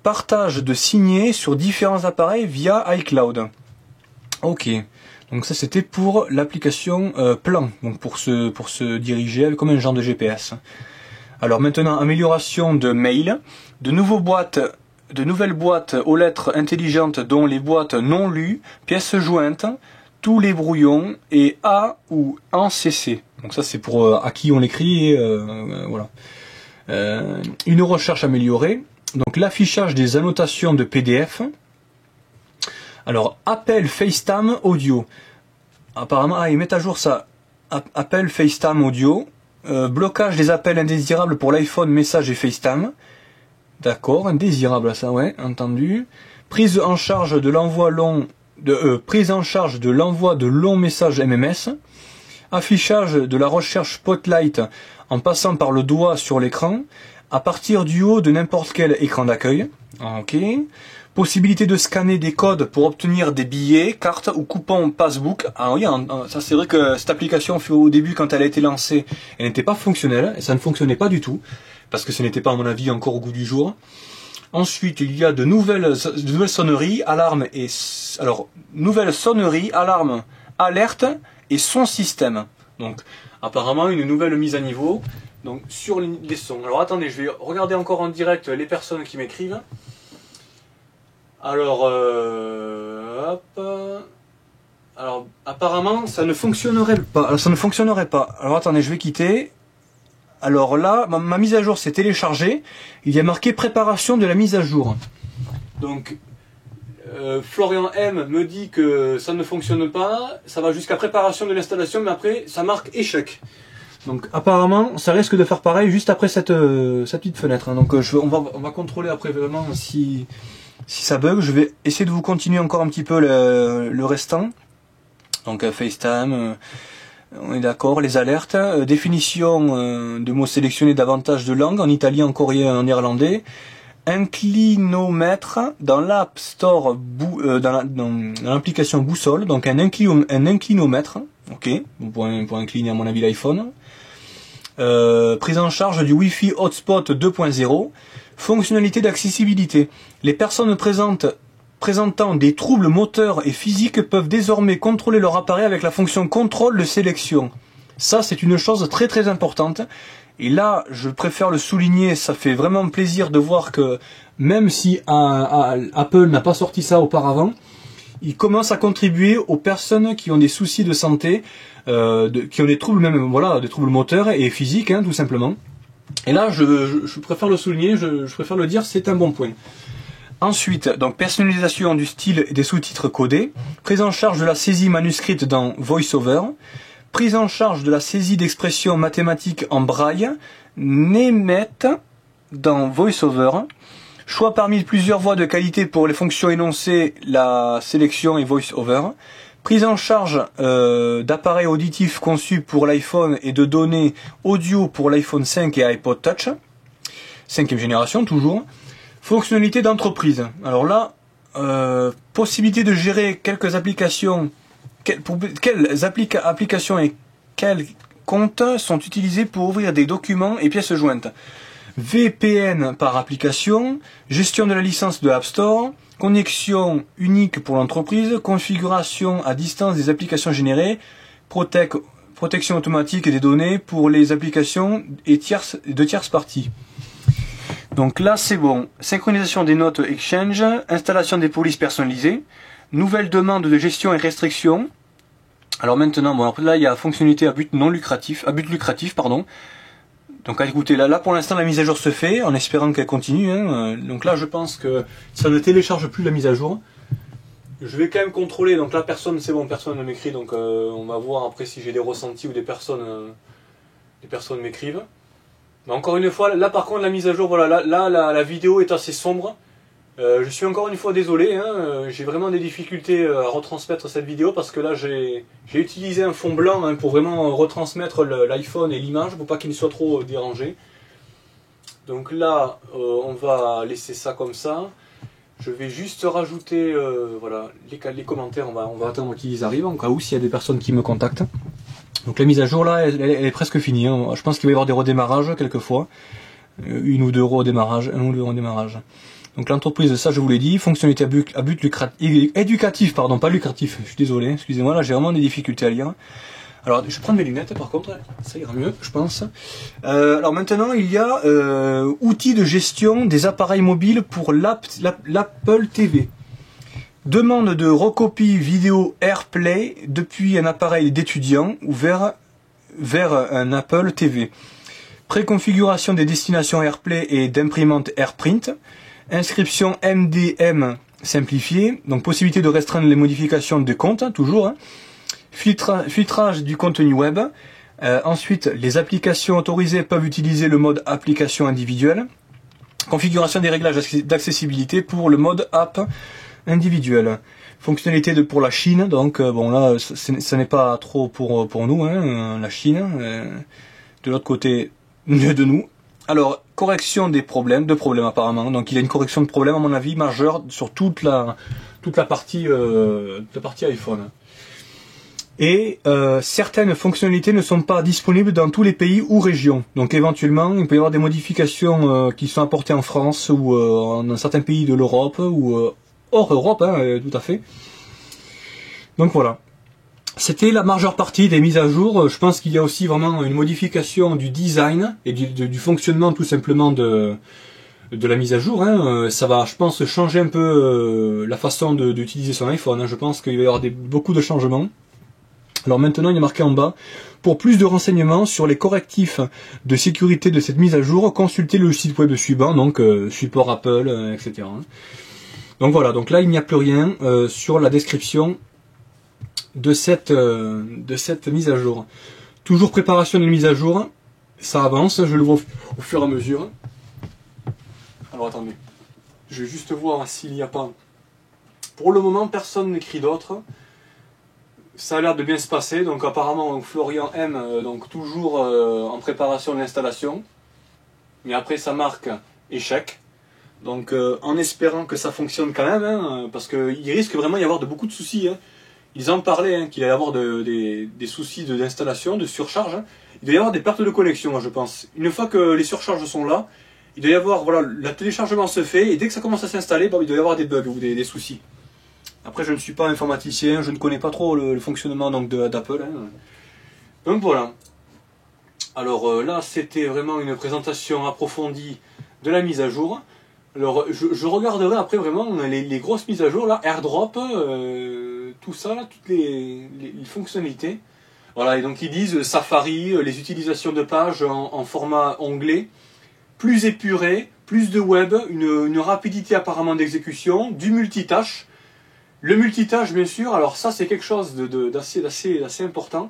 Partage de signets sur différents appareils via iCloud. Ok, donc ça c'était pour l'application plan, donc pour se diriger comme un genre de GPS. Alors maintenant, amélioration de mail. De nouvelles boîtes aux lettres intelligentes dont les boîtes non lues, pièces jointes, tous les brouillons et A ou en CC. Donc ça c'est pour à qui on l'écrit et voilà. Une recherche améliorée. Donc l'affichage des annotations de PDF. Alors appel FaceTime audio. Apparemment ils mettent à jour ça. Appel FaceTime audio. Blocage des appels indésirables pour l'iPhone message et FaceTime. D'accord, indésirable ça, ouais, entendu. Prise en charge de l'envoi de longs messages MMS. Affichage de la recherche Spotlight en passant par le doigt sur l'écran, à partir du haut de n'importe quel écran d'accueil. Ok. Possibilité de scanner des codes pour obtenir des billets, cartes ou coupons passbook. Alors oui, ça c'est vrai que cette application, au début, quand elle a été lancée, elle n'était pas fonctionnelle, et ça ne fonctionnait pas du tout, parce que ce n'était pas, à mon avis, encore au goût du jour. Ensuite, il y a de nouvelles sonneries, alarmes et... Alors, nouvelles sonneries, alarmes, alertes et son système. Donc, apparemment, une nouvelle mise à niveau, donc sur les sons. Alors attendez, je vais regarder encore en direct les personnes qui m'écrivent. Alors, hop. Alors, apparemment, ça ne fonctionnerait pas. Alors, ça ne fonctionnerait pas. Alors, attendez, je vais quitter. Alors là, ma mise à jour s'est téléchargée. Il y a marqué préparation de la mise à jour. Donc, Florian M me dit que ça ne fonctionne pas. Ça va jusqu'à préparation de l'installation, mais après, ça marque échec. Donc, apparemment, ça risque de faire pareil juste après cette petite fenêtre. Hein. Donc, on va contrôler après vraiment si ça bug. Je vais essayer de vous continuer encore un petit peu le restant. Donc FaceTime, on est d'accord, les alertes, définition de mots sélectionnés davantage de langues, en italien, en coréen, en néerlandais, inclinomètre dans l'App Store, dans l'application Boussole, donc un inclinomètre, ok, pour incliner à mon avis l'iPhone, prise en charge du Wi-Fi Hotspot 2.0, fonctionnalité d'accessibilité. Les personnes présentant des troubles moteurs et physiques peuvent désormais contrôler leur appareil avec la fonction contrôle de sélection. Ça, c'est une chose très très importante. Et là, je préfère le souligner, ça fait vraiment plaisir de voir que même si Apple n'a pas sorti ça auparavant, il commence à contribuer aux personnes qui ont des soucis de santé, qui ont des troubles même, voilà, des troubles moteurs et physiques, hein, tout simplement. Et là, je préfère le souligner, je préfère le dire, c'est un bon point. Ensuite, donc personnalisation du style et des sous-titres codés, prise en charge de la saisie manuscrite dans VoiceOver, prise en charge de la saisie d'expressions mathématiques en braille, Nemet dans VoiceOver, choix parmi plusieurs voix de qualité pour les fonctions énoncées, la sélection et VoiceOver, prise en charge d'appareils auditifs conçus pour l'iPhone et de données audio pour l'iPhone 5 et iPod Touch, 5e génération toujours, fonctionnalité d'entreprise. Alors là, possibilité de gérer quelques applications, quelles applications et quels comptes sont utilisés pour ouvrir des documents et pièces jointes. VPN par application, gestion de la licence de App Store, connexion unique pour l'entreprise, configuration à distance des applications générées, protection automatique des données pour les applications et de tierces parties. Donc là c'est bon, synchronisation des notes Exchange, installation des polices personnalisées, nouvelle demande de gestion et restriction. Alors maintenant, bon, là il y a fonctionnalité à but lucratif. Donc écoutez, là pour l'instant la mise à jour se fait, en espérant qu'elle continue. Hein. Donc là je pense que ça ne télécharge plus la mise à jour. Je vais quand même contrôler, donc là personne, c'est bon, personne ne m'écrit, donc on va voir après si j'ai des ressentis ou des personnes m'écrivent. Mais encore une fois, là par contre la mise à jour, voilà, là la vidéo est assez sombre. Je suis encore une fois désolé, hein, j'ai vraiment des difficultés à retransmettre cette vidéo parce que là j'ai utilisé un fond blanc hein, pour vraiment retransmettre l'iPhone et l'image pour pas qu'il ne soit trop dérangé. Donc là on va laisser ça comme ça. Je vais juste rajouter voilà, les commentaires, on va attendre qu'ils arrivent en cas où s'il y a des personnes qui me contactent. Donc la mise à jour là, elle est presque finie. Hein. Je pense qu'il va y avoir des redémarrages quelquefois. Un ou deux redémarrages. Donc l'entreprise, ça je vous l'ai dit, fonctionnalité à but éducatif, pardon, pas lucratif, je suis désolé, excusez-moi, là j'ai vraiment des difficultés à lire. Alors je vais prendre mes lunettes par contre, ça ira mieux je pense. Alors maintenant il y a outils de gestion des appareils mobiles pour l'Apple TV. Demande de recopie vidéo AirPlay depuis un appareil d'étudiant ou vers un Apple TV. Préconfiguration des destinations AirPlay et d'imprimante AirPrint. Inscription MDM simplifiée. Donc possibilité de restreindre les modifications de compte, toujours. Hein. Filtrage du contenu web. Ensuite, les applications autorisées peuvent utiliser le mode application individuelle. Configuration des réglages d'accessibilité pour le mode app individuel. Fonctionnalité pour la Chine, donc bon là ce n'est pas trop pour nous, hein, la Chine. De l'autre côté de nous. Alors, correction des problèmes, de problèmes apparemment. Donc il y a une correction de problème à mon avis majeure sur toute la partie iPhone. Et certaines fonctionnalités ne sont pas disponibles dans tous les pays ou régions. Donc éventuellement, il peut y avoir des modifications qui sont apportées en France ou dans certains pays de l'Europe ou hors Europe, hein, tout à fait. Donc voilà. C'était la majeure partie des mises à jour. Je pense qu'il y a aussi vraiment une modification du design et du fonctionnement tout simplement de la mise à jour. Hein. Ça va, je pense, changer un peu la façon d'utiliser son iPhone. Hein. Je pense qu'il va y avoir beaucoup de changements. Alors maintenant, il est marqué en bas, pour plus de renseignements sur les correctifs de sécurité de cette mise à jour, consultez le site web suivant, donc support Apple, etc. Donc voilà, donc là, il n'y a plus rien sur la description de cette mise à jour. Toujours préparation de mise à jour, ça avance, je le vois au fur et à mesure. Alors attendez, je vais juste voir s'il n'y a pas... Pour le moment, personne n'écrit d'autres. Ça a l'air de bien se passer, donc apparemment Florian M, donc toujours en préparation de l'installation. Mais après ça marque échec. Donc en espérant que ça fonctionne quand même, hein, parce qu'il risque vraiment d'y avoir beaucoup de soucis. Hein. Ils en parlaient, hein, qu'il allait y avoir des soucis d'installation, de surcharge. Hein. Il doit y avoir des pertes de connexion, moi, je pense. Une fois que les surcharges sont là, il doit y avoir, voilà, le téléchargement se fait, et dès que ça commence à s'installer, bon, il doit y avoir des bugs ou des soucis. Après, je ne suis pas informaticien, je ne connais pas trop le fonctionnement d'Apple. Hein. Donc voilà. Alors là, c'était vraiment une présentation approfondie de la mise à jour. Alors, je regarderai après vraiment les grosses mises à jour, là, AirDrop, tout ça, là, toutes les fonctionnalités. Voilà, et donc ils disent Safari, les utilisations de pages en format onglet, plus épuré, plus de web, une rapidité apparemment d'exécution, du multitâche. Le multitâche, bien sûr, alors ça c'est quelque chose d'assez important.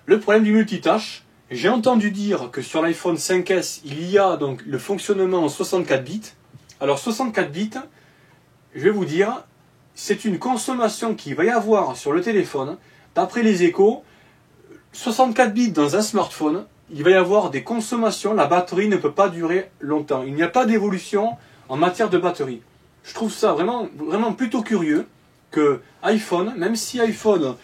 Le problème du multitâche, j'ai entendu dire que sur l'iPhone 5S, il y a donc le fonctionnement en 64 bits. Alors 64 bits, je vais vous dire, c'est une consommation qu'il va y avoir sur le téléphone. D'après les échos, 64 bits dans un smartphone, il va y avoir des consommations, la batterie ne peut pas durer longtemps. Il n'y a pas d'évolution en matière de batterie. Je trouve ça vraiment plutôt curieux. Que iPhone, même si iPhone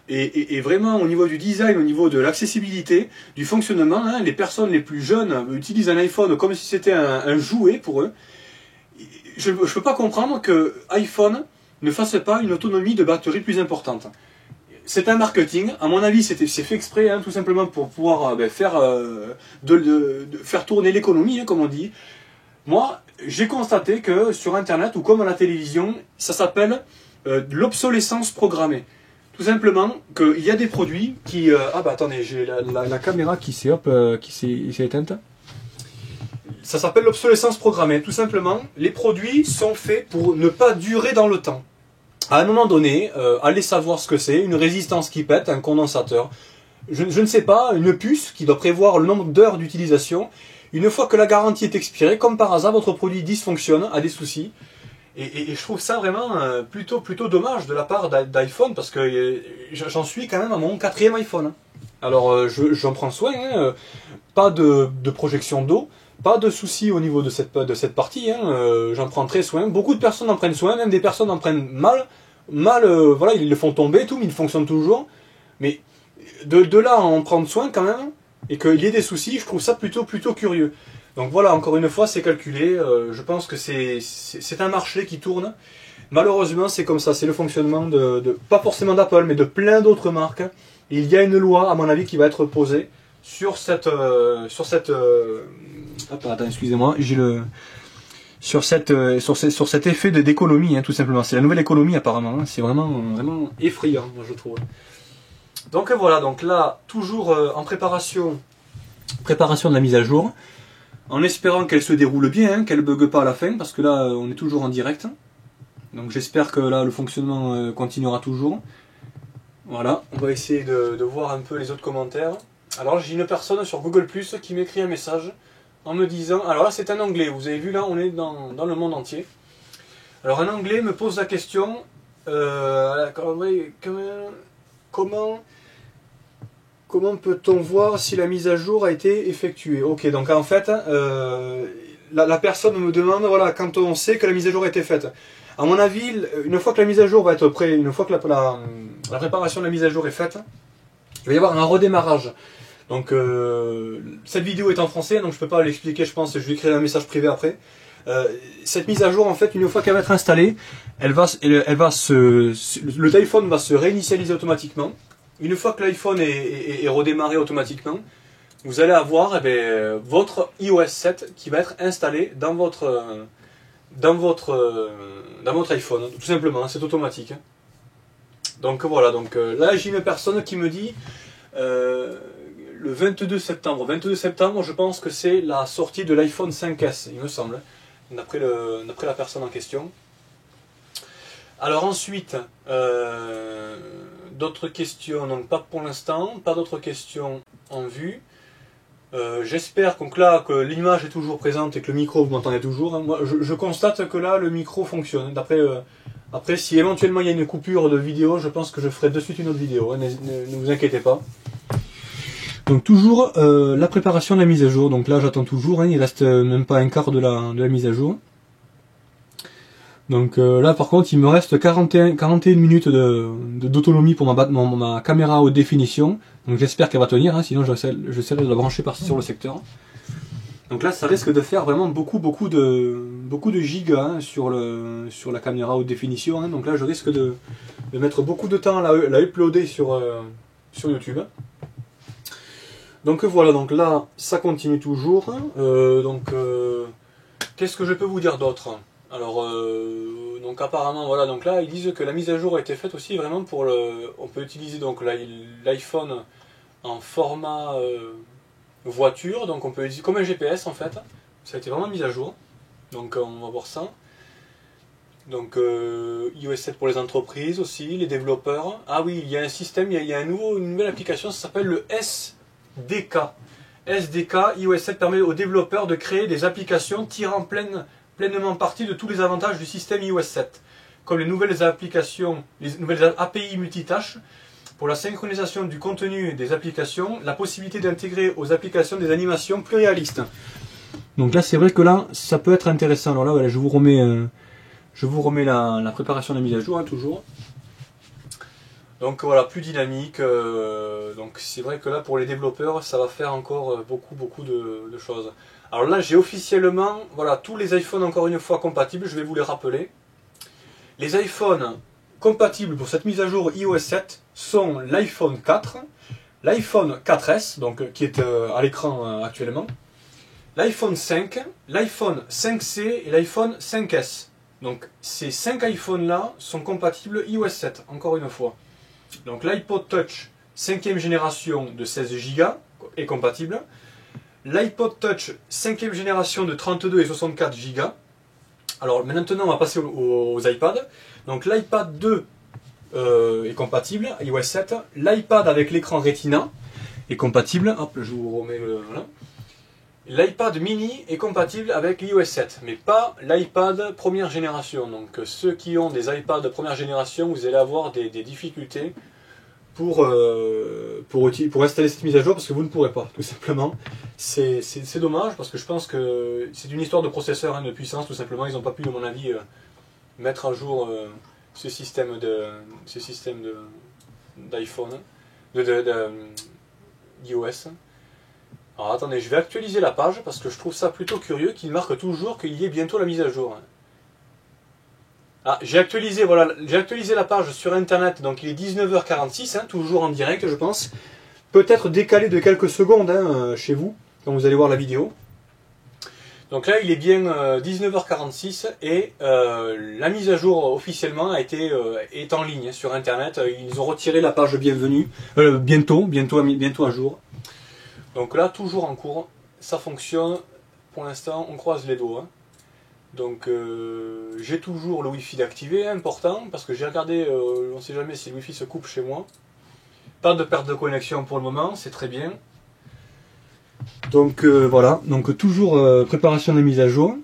est vraiment au niveau du design, au niveau de l'accessibilité, du fonctionnement, hein, les personnes les plus jeunes utilisent un iPhone comme si c'était un jouet pour eux. Je ne peux pas comprendre que iPhone ne fasse pas une autonomie de batterie plus importante. C'est un marketing, à mon avis c'est fait exprès, hein, tout simplement pour pouvoir faire tourner l'économie, hein, comme on dit. Moi, j'ai constaté que sur Internet ou comme à la télévision, ça s'appelle l'obsolescence programmée. Tout simplement qu'il y a des produits qui... ah bah attendez, j'ai la caméra qui s'est éteinte. Ça s'appelle l'obsolescence programmée. Tout simplement, les produits sont faits pour ne pas durer dans le temps. À un moment donné, allez savoir ce que c'est, une résistance qui pète, un condensateur. Je ne sais pas, une puce qui doit prévoir le nombre d'heures d'utilisation. Une fois que la garantie est expirée, comme par hasard, votre produit dysfonctionne, a des soucis. Et je trouve ça vraiment plutôt dommage de la part d'iPhone, parce que j'en suis quand même à mon 4e iPhone. Alors j'en prends soin, hein, pas de projection d'eau, pas de soucis au niveau de cette partie, hein, j'en prends très soin. Beaucoup de personnes en prennent soin, même des personnes en prennent mal, voilà, ils le font tomber, tout, mais il fonctionne toujours. Mais de là à en prendre soin quand même, et qu'il y ait des soucis, je trouve ça plutôt curieux. Donc voilà, encore une fois, c'est calculé. Je pense que c'est un marché qui tourne. Malheureusement, c'est comme ça. C'est le fonctionnement pas forcément d'Apple, mais de plein d'autres marques. Et il y a une loi, à mon avis, qui va être posée sur cet effet d'économie, hein, tout simplement. C'est la nouvelle économie, apparemment. Hein. C'est vraiment effrayant, moi, je trouve. Donc voilà, donc là, toujours en préparation de la mise à jour. En espérant qu'elle se déroule bien, hein, qu'elle ne bug pas à la fin, parce que là on est toujours en direct. Donc j'espère que là le fonctionnement continuera toujours. Voilà, on va essayer de voir un peu les autres commentaires. Alors j'ai une personne sur Google Plus qui m'écrit un message en me disant, alors là c'est un anglais, vous avez vu là on est dans le monde entier. Alors un anglais me pose la question, comment comment peut-on voir si la mise à jour a été effectuée? Ok, donc en fait, la personne me demande, voilà, quand on sait que la mise à jour a été faite. À mon avis, une fois que la mise à jour va être prête, une fois que la préparation de la mise à jour est faite, il va y avoir un redémarrage. Donc cette vidéo est en français, donc je ne peux pas l'expliquer, je pense, je vais créer un message privé après. Cette mise à jour, en fait, une fois qu'elle va être installée, le téléphone va se réinitialiser automatiquement. Une fois que l'iPhone est redémarré automatiquement, vous allez avoir votre iOS 7 qui va être installé dans votre iPhone, tout simplement, c'est automatique. Donc voilà, donc là j'ai une personne qui me dit le 22 septembre. 22 septembre, je pense que c'est la sortie de l'iPhone 5S, il me semble, d'après la personne en question. Alors ensuite, d'autres questions, donc pas pour l'instant, pas d'autres questions en vue. J'espère donc là que l'image est toujours présente et que le micro, vous m'entendez toujours. Moi, je constate que là, le micro fonctionne. Après, si éventuellement il y a une coupure de vidéo, je pense que je ferai de suite une autre vidéo. Hein, ne vous inquiétez pas. Donc toujours la préparation de la mise à jour. Donc là, j'attends toujours. Hein, il reste même pas un quart de la mise à jour. Donc là, par contre, il me reste 41 minutes d'autonomie pour ma caméra haute définition. Donc j'espère qu'elle va tenir, hein, sinon j'essaierai de la brancher sur le secteur. Donc là, ça risque de faire vraiment beaucoup de gigas hein, sur la caméra haute définition. Hein. Donc là, je risque de mettre beaucoup de temps à la uploader sur YouTube. Donc voilà, donc là, ça continue toujours. Qu'est-ce que je peux vous dire d'autre? Alors, donc apparemment, voilà, donc là, ils disent que la mise à jour a été faite aussi vraiment pour on peut utiliser donc l'iPhone en format voiture, donc on peut utiliser comme un GPS en fait. Ça a été vraiment mis à jour. Donc on va voir ça. Donc iOS 7 pour les entreprises aussi, les développeurs. Ah oui, il y a un système, il y a une nouvelle application, ça s'appelle le SDK. SDK, iOS 7 permet aux développeurs de créer des applications tirant pleinement parti de tous les avantages du système iOS 7, comme les nouvelles applications, les nouvelles API multitâches, pour la synchronisation du contenu des applications, la possibilité d'intégrer aux applications des animations plus réalistes. Donc là, c'est vrai que là, ça peut être intéressant. Alors là, voilà, je vous remets la préparation de la mise à jour, hein, toujours. Donc voilà, plus dynamique. Donc c'est vrai que là, pour les développeurs, ça va faire encore beaucoup de choses. Alors là, j'ai officiellement, voilà, tous les iPhones encore une fois compatibles, je vais vous les rappeler. Les iPhones compatibles pour cette mise à jour iOS 7 sont l'iPhone 4, l'iPhone 4S, donc qui est à l'écran actuellement, l'iPhone 5, l'iPhone 5C et l'iPhone 5S. Donc ces 5 iPhones là sont compatibles iOS 7, encore une fois. Donc l'iPod Touch 5e génération de 16 Go est compatible. L'iPod Touch 5e génération de 32 et 64 Go. Alors maintenant on va passer aux iPads. Donc l'iPad 2 est compatible, iOS 7. L'iPad avec l'écran Retina est compatible. Hop, je vous remets le... Voilà. L'iPad mini est compatible avec l'iOS 7, mais pas l'iPad première génération. Donc ceux qui ont des iPads première génération, vous allez avoir des difficultés pour installer cette mise à jour parce que vous ne pourrez pas, tout simplement. C'est dommage parce que je pense que c'est une histoire de processeur, hein, de puissance, tout simplement. Ils n'ont pas pu, à mon avis, mettre à jour ce système d'iPhone, d'iOS. Alors attendez, je vais actualiser la page parce que je trouve ça plutôt curieux qu'il marque toujours qu'il y ait bientôt la mise à jour. Ah, j'ai actualisé la page sur internet, donc il est 19h46, hein, toujours en direct je pense. Peut-être décalé de quelques secondes hein, chez vous, quand vous allez voir la vidéo. Donc là il est bien 19h46 et la mise à jour officiellement est en ligne sur internet. Ils ont retiré la page bienvenue, bientôt à jour. Donc là, toujours en cours, ça fonctionne. Pour l'instant, on croise les doigts. Donc j'ai toujours le Wi-Fi d'activé, important, parce que j'ai regardé, on ne sait jamais si le Wi-Fi se coupe chez moi. Pas de perte de connexion pour le moment, c'est très bien. Donc voilà, donc toujours préparation de mise à jour.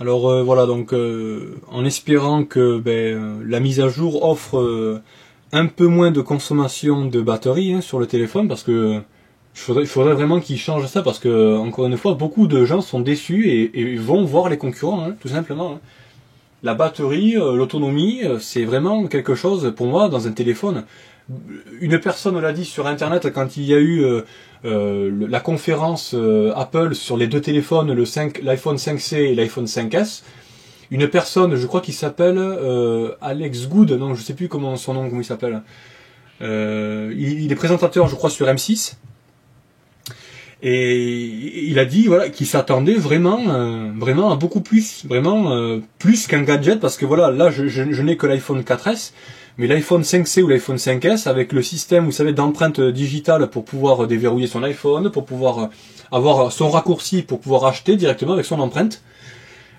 Alors voilà, donc en espérant que la mise à jour offre un peu moins de consommation de batterie sur le téléphone, parce que il faudrait vraiment qu'ils changent ça, parce que encore une fois, beaucoup de gens sont déçus et vont voir les concurrents, tout simplement. La batterie, l'autonomie, c'est vraiment quelque chose pour moi dans un téléphone. Une personne l'a dit sur internet quand il y a eu la conférence Apple sur les deux téléphones, l'iPhone 5C et l'iPhone 5S. Une personne, je crois qu'il s'appelle Alex Good, non, je sais plus comment il s'appelle. Il est présentateur, je crois, sur M6. Et il a dit voilà qu'il s'attendait vraiment à beaucoup plus, plus qu'un gadget, parce que voilà, là je n'ai que l'iPhone 4S, mais l'iPhone 5C ou l'iPhone 5S avec le système, vous savez, d'empreinte digitale pour pouvoir déverrouiller son iPhone, pour pouvoir avoir son raccourci pour pouvoir acheter directement avec son empreinte.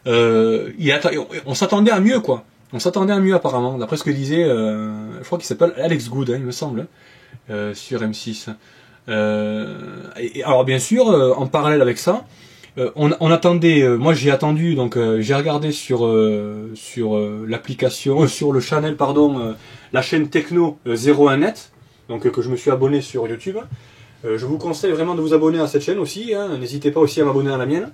On s'attendait à mieux, quoi. On s'attendait à mieux apparemment, d'après ce que disait, je crois qu'il s'appelle Alex Good, il me semble, sur M6. Alors bien sûr, en parallèle avec ça, on attendait. Moi j'ai attendu, donc j'ai regardé sur l'application, sur le channel, pardon, la chaîne Techno 01net, donc que je me suis abonné sur YouTube. Je vous conseille vraiment de vous abonner à cette chaîne aussi. N'hésitez pas aussi à m'abonner à la mienne.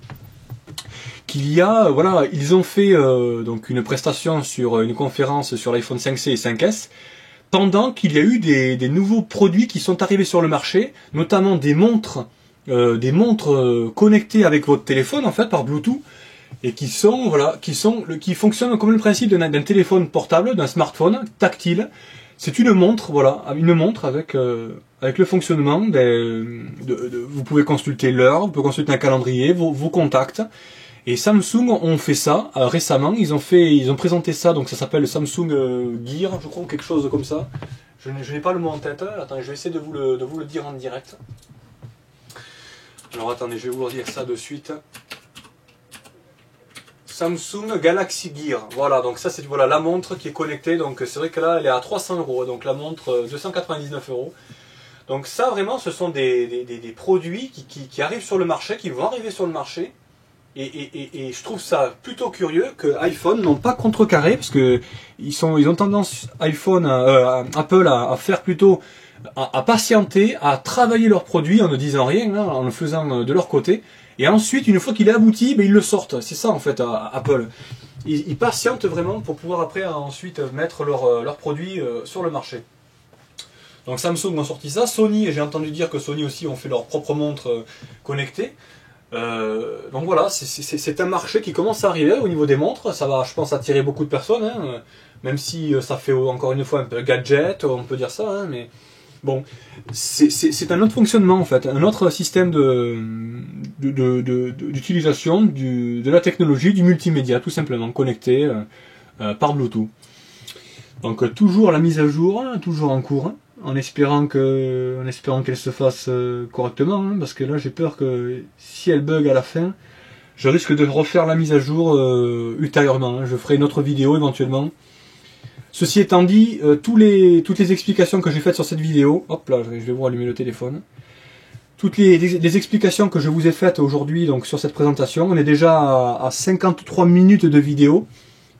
Voilà, ils ont fait donc une prestation sur une conférence sur l'iPhone 5C et 5S. Pendant qu'il y a eu des nouveaux produits qui sont arrivés sur le marché, notamment des montres connectées avec votre téléphone en fait par Bluetooth, et qui fonctionnent comme le principe d'un téléphone portable, d'un smartphone tactile. C'est une montre, voilà, avec le fonctionnement vous pouvez consulter l'heure, vous pouvez consulter un calendrier, vos contacts. Et Samsung ont fait ça récemment. Ils ont présenté ça, donc ça s'appelle le Samsung Gear, je crois, ou quelque chose comme ça. Je n'ai pas le mot en tête. Attendez, je vais essayer de vous le dire en direct. Alors attendez, je vais vous dire ça de suite. Samsung Galaxy Gear. Voilà, donc ça c'est la montre qui est connectée. Donc c'est vrai que là elle est à 300 €. Donc la montre 299 €. Donc ça vraiment, ce sont des produits qui arrivent sur le marché, qui vont arriver sur le marché. Et je trouve ça plutôt curieux que iPhone n'ont pas contrecarré, parce que ils ont tendance Apple à faire plutôt à patienter, à travailler leurs produits en ne disant rien, en le faisant de leur côté, et ensuite une fois qu'il est abouti, ils le sortent. C'est ça en fait Apple. Ils patientent vraiment pour pouvoir après ensuite mettre leurs produits sur le marché. Donc Samsung ont sorti ça, Sony, et j'ai entendu dire que Sony aussi ont fait leur propre montre connectée. Donc voilà, c'est un marché qui commence à arriver au niveau des montres. Ça va, je pense, attirer beaucoup de personnes, même si ça fait encore une fois un peu gadget, on peut dire ça, mais bon, c'est un autre fonctionnement en fait, un autre système d'utilisation de la technologie, du multimédia, tout simplement, connecté par Bluetooth. Donc toujours la mise à jour, toujours en cours. En espérant qu'elle se fasse correctement, parce que là j'ai peur que si elle bug à la fin, je risque de refaire la mise à jour ultérieurement. Je ferai une autre vidéo éventuellement. Ceci étant dit, toutes les explications que j'ai faites sur cette vidéo, hop là, je vais vous allumer le téléphone. Toutes les explications que je vous ai faites aujourd'hui donc sur cette présentation, on est déjà à 53 minutes de vidéo.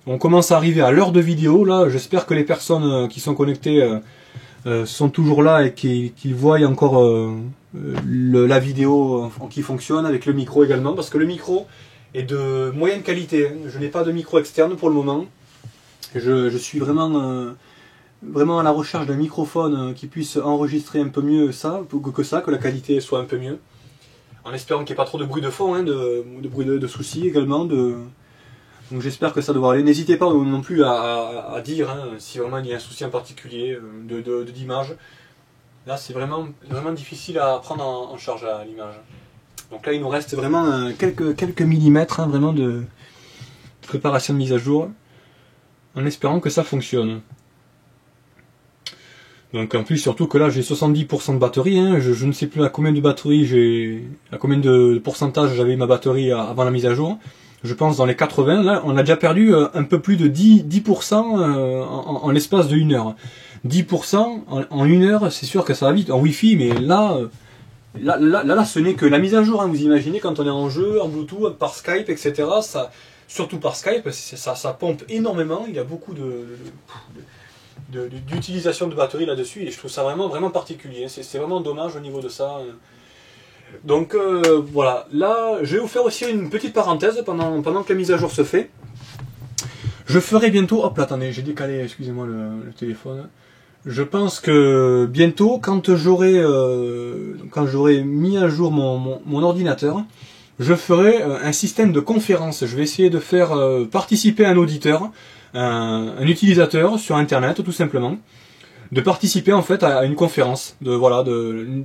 On commence à arriver à l'heure de vidéo là. J'espère que les personnes qui sont connectées sont toujours là et qu'ils voient encore la vidéo qui fonctionne avec le micro également, parce que le micro est de moyenne qualité. Je n'ai pas de micro externe pour le moment. Je suis vraiment à la recherche d'un microphone qui puisse enregistrer un peu mieux que la qualité soit un peu mieux, en espérant qu'il n'y ait pas trop de bruit de fond, de bruit de soucis également. Donc j'espère que ça devra aller. N'hésitez pas non plus à dire si vraiment il y a un souci en particulier d'image. Là c'est vraiment difficile à prendre en charge à l'image. Donc là il nous reste vraiment quelques millimètres vraiment de préparation de mise à jour, en espérant que ça fonctionne. Donc en plus surtout que là j'ai 70% de batterie, je ne sais plus à combien de batterie à combien de pourcentage j'avais ma batterie avant la mise à jour. Je pense dans les 80, là on a déjà perdu un peu plus de 10% en l'espace de 1 heure. 10% en 1 heure, c'est sûr que ça va vite, en Wi-Fi, mais là ce n'est que la mise à jour, vous imaginez quand on est en jeu, en Bluetooth, par Skype, etc. Surtout par Skype, ça pompe énormément, il y a beaucoup
d'utilisation de batterie là-dessus, et je trouve ça vraiment particulier. C'est vraiment dommage au niveau de ça. Donc voilà, là je vais vous faire aussi une petite parenthèse pendant que la mise à jour se fait. Je ferai bientôt, hop là attendez, j'ai décalé, excusez-moi le téléphone. Je pense que bientôt, quand j'aurai mis à jour mon ordinateur, je ferai un système de conférence. Je vais essayer de faire participer un auditeur, un utilisateur sur internet tout simplement, de participer en fait à une conférence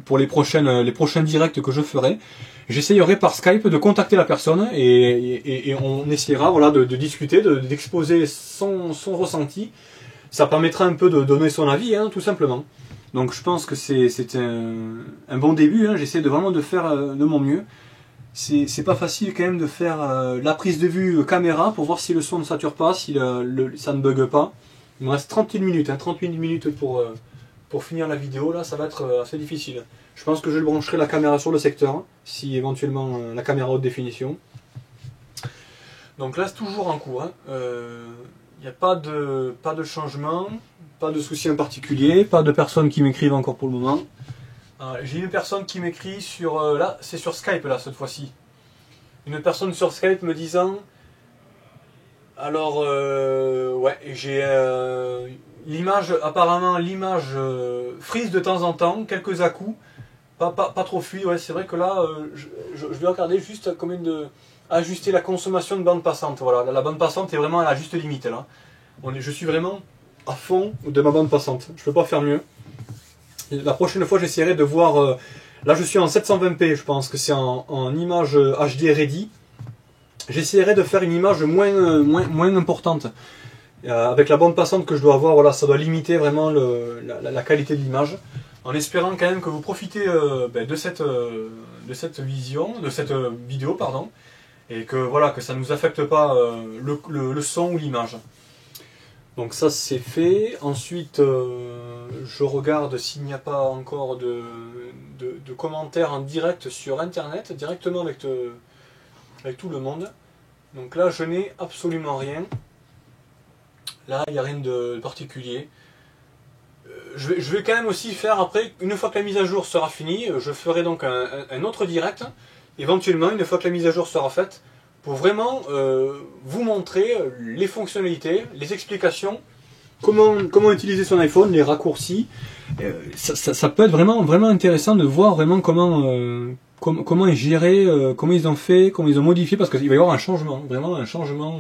pour les prochains directs que je ferai. J'essayerai par Skype de contacter la personne et on essaiera de discuter, d'exposer son ressenti. Ça permettra un peu de donner son avis, tout simplement. Donc je pense que c'est un bon début. J'essaie vraiment de faire de mon mieux. C'est pas facile quand même de faire la prise de vue caméra pour voir si le son ne sature pas, si ça ne bug pas. Il me reste 31 minutes, 38 minutes pour finir la vidéo. Là, ça va être assez difficile. Je pense que je brancherai la caméra sur le secteur, si éventuellement la caméra haute définition. Donc là, c'est toujours en cours. Il n'y a pas de changement, pas de soucis en particulier, pas de personnes qui m'écrivent encore pour le moment. J'ai une personne qui m'écrit sur... là, c'est sur Skype, là, cette fois-ci. Une personne sur Skype me disant... Alors, ouais, j'ai l'image, apparemment, l'image frise de temps en temps, quelques à-coups, pas trop fluide. Ouais, c'est vrai que là, je vais regarder juste combien de... ajuster la consommation de bande passante. Voilà, la bande passante est vraiment à la juste limite, là. Je suis vraiment à fond de ma bande passante. Je peux pas faire mieux. La prochaine fois, j'essaierai de voir... là, je suis en 720p, je pense que c'est en image HD ready. J'essaierai de faire une image moins importante. Avec la bande passante que je dois avoir, voilà, ça doit limiter vraiment la qualité de l'image. En espérant quand même que vous profitez de cette vidéo, pardon, et que voilà, que ça ne nous affecte pas le son ou l'image. Donc ça c'est fait. Ensuite, je regarde s'il n'y a pas encore de commentaires en direct sur internet, directement avec tout le monde. Donc là je n'ai absolument rien. Là il n'y a rien de particulier. Je vais quand même aussi faire après, une fois que la mise à jour sera finie, je ferai donc un autre direct, éventuellement une fois que la mise à jour sera faite, pour vraiment vous montrer les fonctionnalités, les explications, comment utiliser son iPhone, les raccourcis. Ça peut être vraiment intéressant de voir vraiment comment est géré, comment ils ont fait, comment ils ont modifié, parce qu'il va y avoir un changement, vraiment un changement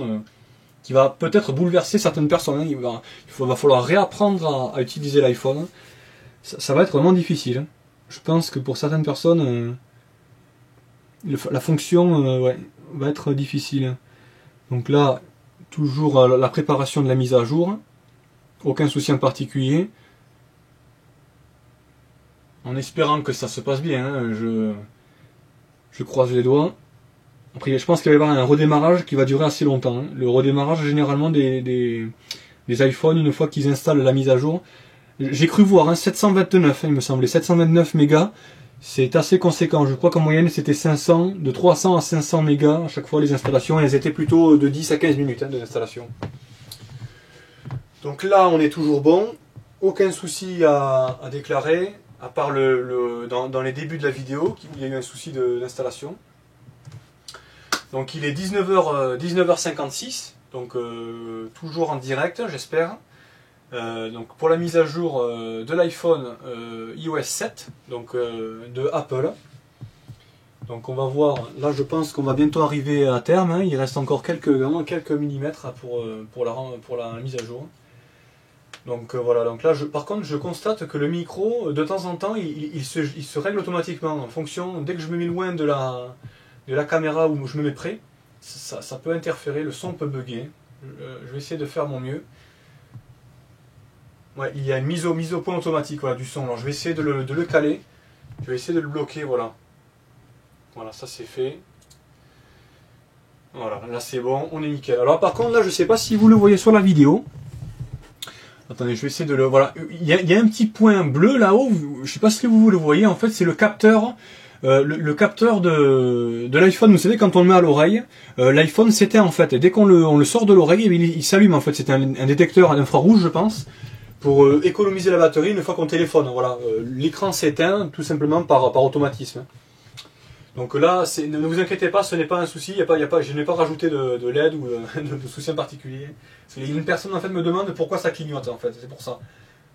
qui va peut-être bouleverser certaines personnes. Il va falloir réapprendre à utiliser l'iPhone. Ça va être vraiment difficile. Je pense que pour certaines personnes, la fonction ouais, va être difficile. Donc là, toujours la préparation de la mise à jour. Aucun souci en particulier. En espérant que ça se passe bien, je croise les doigts. Après, je pense qu'il va y avoir un redémarrage qui va durer assez longtemps. Le redémarrage généralement des iPhones, une fois qu'ils installent la mise à jour. J'ai cru voir 729, il me semblait, 729 mégas. C'est assez conséquent. Je crois qu'en moyenne c'était 500, de 300 à 500 mégas à chaque fois les installations. Et elles étaient plutôt de 10 à 15 minutes de l'installation. Donc là on est toujours bon. Aucun souci à déclarer. À part dans les débuts de la vidéo, où il y a eu un souci d'installation. Donc il est 19h56, donc toujours en direct, j'espère. Donc pour la mise à jour de l'iPhone iOS 7, donc de Apple. Donc on va voir, là je pense qu'on va bientôt arriver à terme, il reste encore quelques millimètres pour la mise à jour. Donc voilà, donc là par contre je constate que le micro, de temps en temps, il se règle automatiquement en fonction, dès que je me mets loin de la caméra où je me mets près, ça peut interférer, le son peut bugger. Je vais essayer de faire mon mieux. Ouais, il y a une mise au point automatique voilà, du son. Alors je vais essayer de le caler. Je vais essayer de le bloquer, voilà. Voilà, ça c'est fait. Voilà, là c'est bon, on est nickel. Alors par contre là, je sais pas si vous le voyez sur la vidéo. Attendez, je vais essayer de le... Voilà, il y a un petit point bleu là-haut, je sais pas si vous le voyez, en fait c'est le capteur. Le capteur de l'iPhone, vous savez, quand on le met à l'oreille, l'iPhone s'éteint en fait. Et dès qu'on le sort de l'oreille, il s'allume en fait. C'est un détecteur infrarouge, je pense, pour économiser la batterie une fois qu'on téléphone. Voilà, l'écran s'éteint tout simplement par automatisme. Donc là, ne vous inquiétez pas, ce n'est pas un souci, je n'ai pas rajouté de LED ou de souci en particulier. Une personne en fait me demande pourquoi ça clignote en fait, c'est pour ça.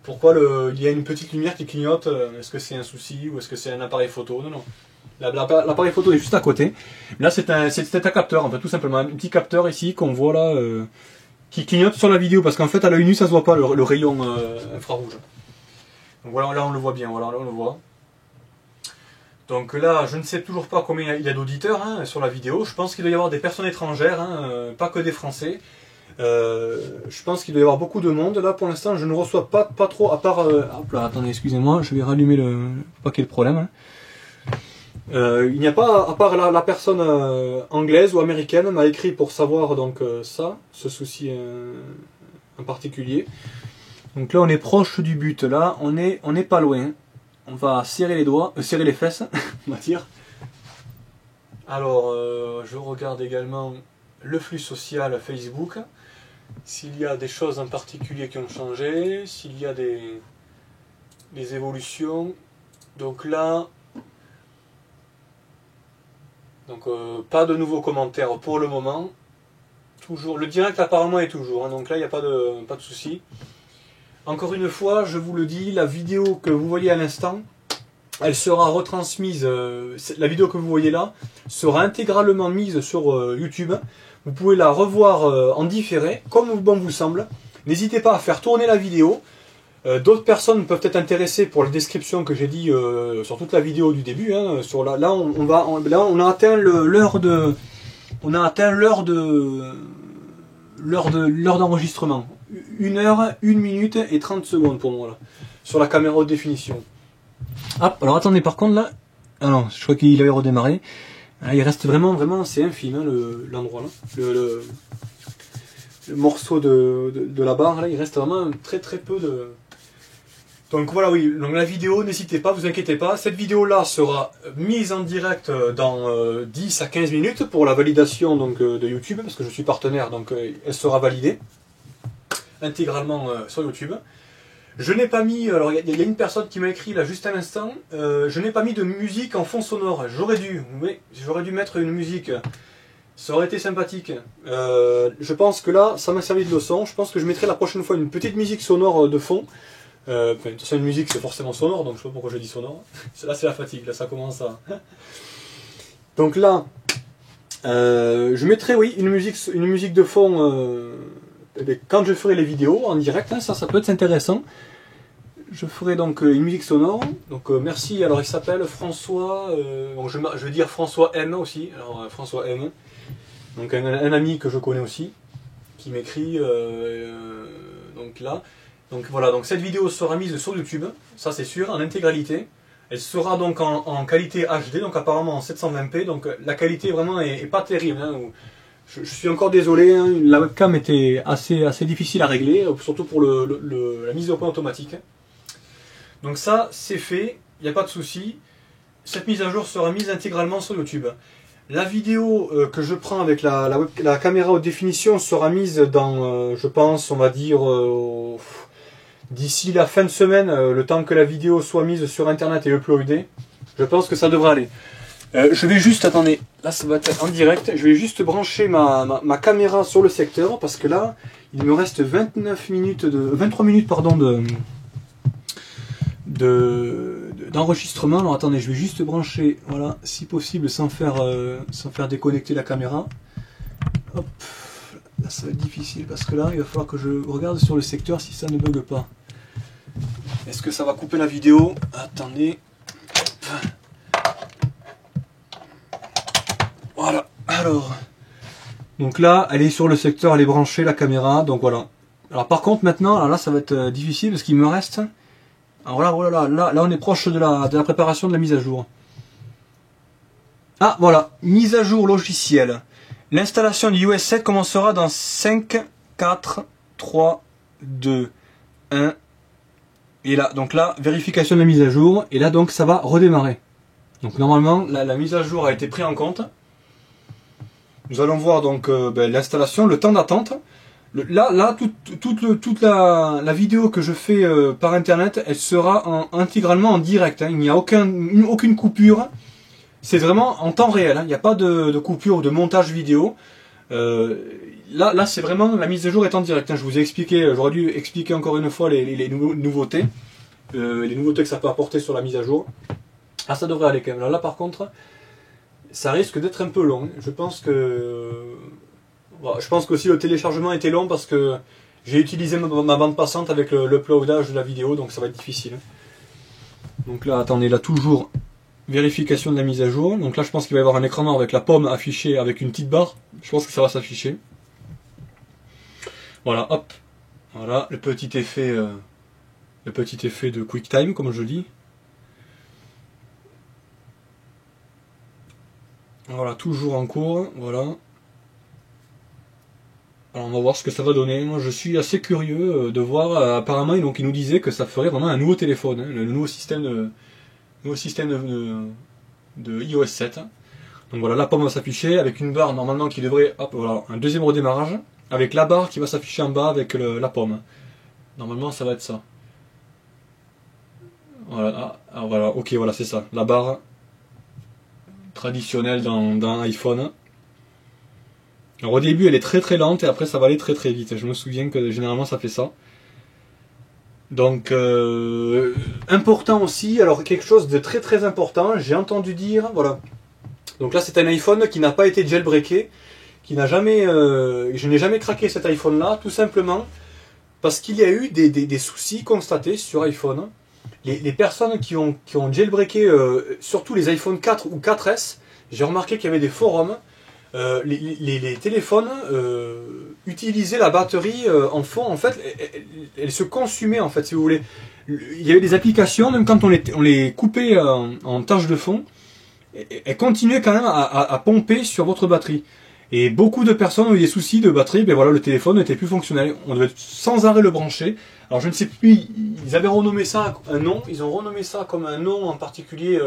Pourquoi il y a une petite lumière qui clignote, est-ce que c'est un souci ou est-ce que c'est un appareil photo? Non, non. L'appareil photo est juste à côté. Là, c'est un capteur, en fait, tout simplement. Un petit capteur ici qu'on voit là, qui clignote sur la vidéo, parce qu'en fait, à l'œil nu, ça se voit pas, le rayon infrarouge. Donc voilà, là, on le voit bien, voilà, là, on le voit. Donc là, je ne sais toujours pas combien il y a d'auditeurs hein, sur la vidéo. Je pense qu'il doit y avoir des personnes étrangères, hein, pas que des Français. Je pense qu'il doit y avoir beaucoup de monde. Là, pour l'instant, je ne reçois pas trop, à part... hop là, attendez, excusez-moi, je vais rallumer le... Pas qu'il y ait le problème. Hein. Il n'y a pas, à part la personne anglaise ou américaine m'a écrit pour savoir donc ce souci en particulier. Donc là, on est proche du but. Là, on est pas loin. On va serrer les doigts, serrer les fesses, on va dire. Alors, je regarde également le flux social Facebook. S'il y a des choses en particulier qui ont changé, s'il y a des évolutions. Donc là, pas de nouveaux commentaires pour le moment. Toujours, le direct apparemment est toujours, hein, donc là il n'y a pas de souci. Encore une fois, je vous le dis, la vidéo que vous voyez à l'instant, elle sera retransmise, la vidéo que vous voyez là, sera intégralement mise sur YouTube. Vous pouvez la revoir en différé, comme bon vous semble. N'hésitez pas à faire tourner la vidéo. D'autres personnes peuvent être intéressées pour la description que j'ai dit sur toute la vidéo du début. Hein, là, on a atteint l'heure d'enregistrement. 1 heure, 1 minute et 30 secondes pour moi là, sur la caméra haute définition. Hop, alors attendez, par contre là, ah non, je crois qu'il avait redémarré. Là, il reste vraiment, c'est infime hein, l'endroit là, le morceau de la barre là, il reste vraiment très peu de. Donc voilà, oui, donc la vidéo, n'hésitez pas, vous inquiétez pas, cette vidéo là sera mise en direct dans 10 à 15 minutes pour la validation donc, de YouTube, parce que je suis partenaire, donc elle sera validée intégralement sur YouTube. Je n'ai pas mis, alors il y a une personne qui m'a écrit là juste à l'instant, je n'ai pas mis de musique en fond sonore, j'aurais dû mettre une musique, ça aurait été sympathique. Je pense que là, ça m'a servi de leçon, je pense que je mettrai la prochaine fois une petite musique sonore de fond. De toute façon, une musique c'est forcément sonore, donc je sais pas pourquoi je dis sonore. Là c'est la fatigue, là ça commence à... Donc là, je mettrai oui une musique de fond quand je ferai les vidéos en direct, hein, ça peut être intéressant. Je ferai donc une musique sonore. Donc merci, alors il s'appelle François, bon, je vais dire François M aussi, alors François M, donc un ami que je connais aussi, qui m'écrit, donc là. Donc voilà, donc cette vidéo sera mise sur YouTube, ça c'est sûr, en intégralité. Elle sera donc en qualité HD, donc apparemment en 720p, donc la qualité vraiment est pas terrible. Hein. Je suis encore désolé, hein, la webcam était assez difficile à régler, surtout pour la mise au point automatique. Donc ça c'est fait, il n'y a pas de souci. Cette mise à jour sera mise intégralement sur YouTube. La vidéo que je prends avec la caméra haute définition sera mise dans, je pense, on va dire... d'ici la fin de semaine, le temps que la vidéo soit mise sur internet et uploadée, je pense que ça devrait aller. Je vais juste, attendez, là ça va être en direct, je vais juste brancher ma caméra sur le secteur, parce que là, il me reste 23 minutes d'enregistrement. Alors attendez, je vais juste brancher, voilà, si possible, sans faire déconnecter la caméra. Hop, là ça va être difficile, parce que là, il va falloir que je regarde sur le secteur si ça ne bug pas. Est-ce que ça va couper la vidéo? Attendez. Voilà. Alors. Donc là, elle est sur le secteur, elle est branchée, la caméra. Donc voilà. Alors par contre, maintenant, alors là, ça va être difficile parce qu'il me reste... Alors là, voilà, là, on est proche de la préparation de la mise à jour. Ah, voilà. Mise à jour logicielle. L'installation du iOS 7 commencera dans 5, 4, 3, 2, 1... Et là, donc là, vérification de la mise à jour, et là donc ça va redémarrer. Donc normalement, la mise à jour a été prise en compte. Nous allons voir donc l'installation, le temps d'attente.
Toute la vidéo que je fais par internet, elle sera intégralement en direct. Hein. Il n'y a aucune coupure. C'est vraiment en temps réel. Hein. Il n'y a pas de coupure ou de montage vidéo. Là c'est vraiment la mise à jour est en direct. Hein. Je vous ai expliqué, j'aurais dû expliquer encore une fois les nouveautés. Les nouveautés que ça peut apporter sur la mise à jour. Ah, ça devrait aller quand même. Là par contre, ça risque d'être un peu long. Je pense qu'aussi le téléchargement était long parce que j'ai utilisé ma bande passante avec l'uploadage de la vidéo, donc ça va être difficile. Donc là, attendez, là toujours vérification de la mise à jour. Donc là, je pense qu'il va y avoir un écran noir avec la pomme affichée avec une petite barre. Je pense que ça va s'afficher. Voilà, hop. Voilà, le petit effet de QuickTime, comme je dis. Voilà, toujours en cours, voilà. Alors on va voir ce que ça va donner. Moi je suis assez curieux de voir, apparemment donc, il nous disait que ça ferait vraiment un nouveau téléphone, hein, le nouveau système de iOS 7. Donc voilà, la pomme va s'afficher avec une barre normalement qui devrait, hop, voilà, un deuxième redémarrage, avec la barre qui va s'afficher en bas avec la pomme. Normalement ça va être ça. Voilà, voilà, ok, voilà, c'est ça, la barre traditionnelle dans iPhone. Alors au début elle est très lente et après ça va aller très vite. Je me souviens que généralement ça fait ça. Donc important aussi, alors quelque chose de très important, j'ai entendu dire, voilà. Donc là c'est un iPhone qui n'a pas été jailbreaké, qui n'a jamais, je n'ai jamais craqué cet iPhone là, tout simplement parce qu'il y a eu des soucis constatés sur iPhone. Les personnes qui ont jailbreaké, surtout les iPhone 4 ou 4S, j'ai remarqué qu'il y avait des forums. Les téléphones utilisaient la batterie en fond, en fait, elle se consumait, en fait, si vous voulez. Il y avait des applications, même quand on les coupait en tâche de fond, elles continuaient quand même à pomper sur votre batterie. Et beaucoup de personnes ont eu des soucis de batterie, ben voilà, le téléphone n'était plus fonctionnel. On devait sans arrêt le brancher. Alors je ne sais plus, ils avaient renommé ça un nom, ils ont renommé ça comme un nom en particulier,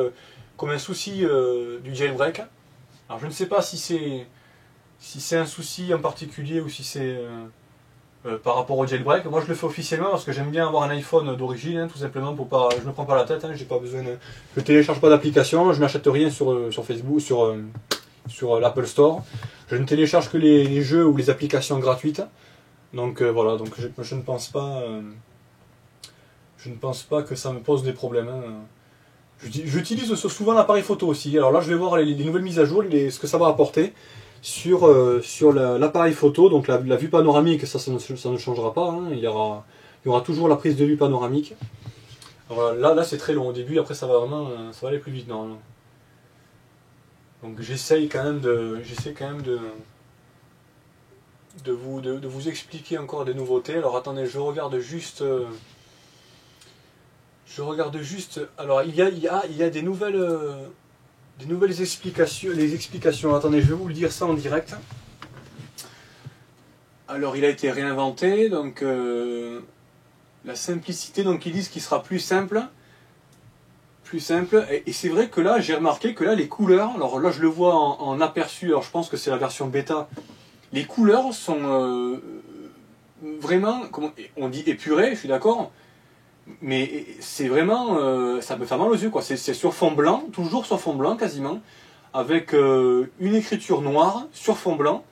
comme un souci du jailbreak. Alors je ne sais pas si c'est un souci en particulier ou si c'est par rapport au jailbreak. Moi je le fais officiellement parce que j'aime bien avoir un iPhone d'origine, hein, tout simplement pour pas, je me prends pas la tête, hein, j'ai pas besoin je télécharge pas d'application, je n'achète rien sur Facebook, sur l'Apple Store. Je ne télécharge que les jeux ou les applications gratuites. Donc voilà, donc je ne pense pas que ça me pose des problèmes. Hein. J'utilise souvent l'appareil photo aussi. Alors là, je vais voir les nouvelles mises à jour, ce que ça va apporter sur l'appareil photo. Donc la vue panoramique, ça ne changera pas. Hein. Il y aura toujours la prise de vue panoramique. Alors là c'est très long au début. Après, ça va aller plus vite normalement. Donc j'essaie quand même de vous expliquer encore des nouveautés. Alors attendez, je regarde juste. Alors il y a des nouvelles explications. Les explications. Attendez, je vais vous le dire ça en direct. Alors il a été réinventé, donc la simplicité. Donc ils disent qu'il sera plus simple. Et c'est vrai que là j'ai remarqué que là les couleurs. Alors là je le vois en aperçu. Alors je pense que c'est la version bêta. Les couleurs sont vraiment, on dit épurées. Je suis d'accord. Mais c'est vraiment, ça me fait mal aux yeux, quoi. C'est sur fond blanc, toujours sur fond blanc quasiment, avec une écriture noire sur fond blanc,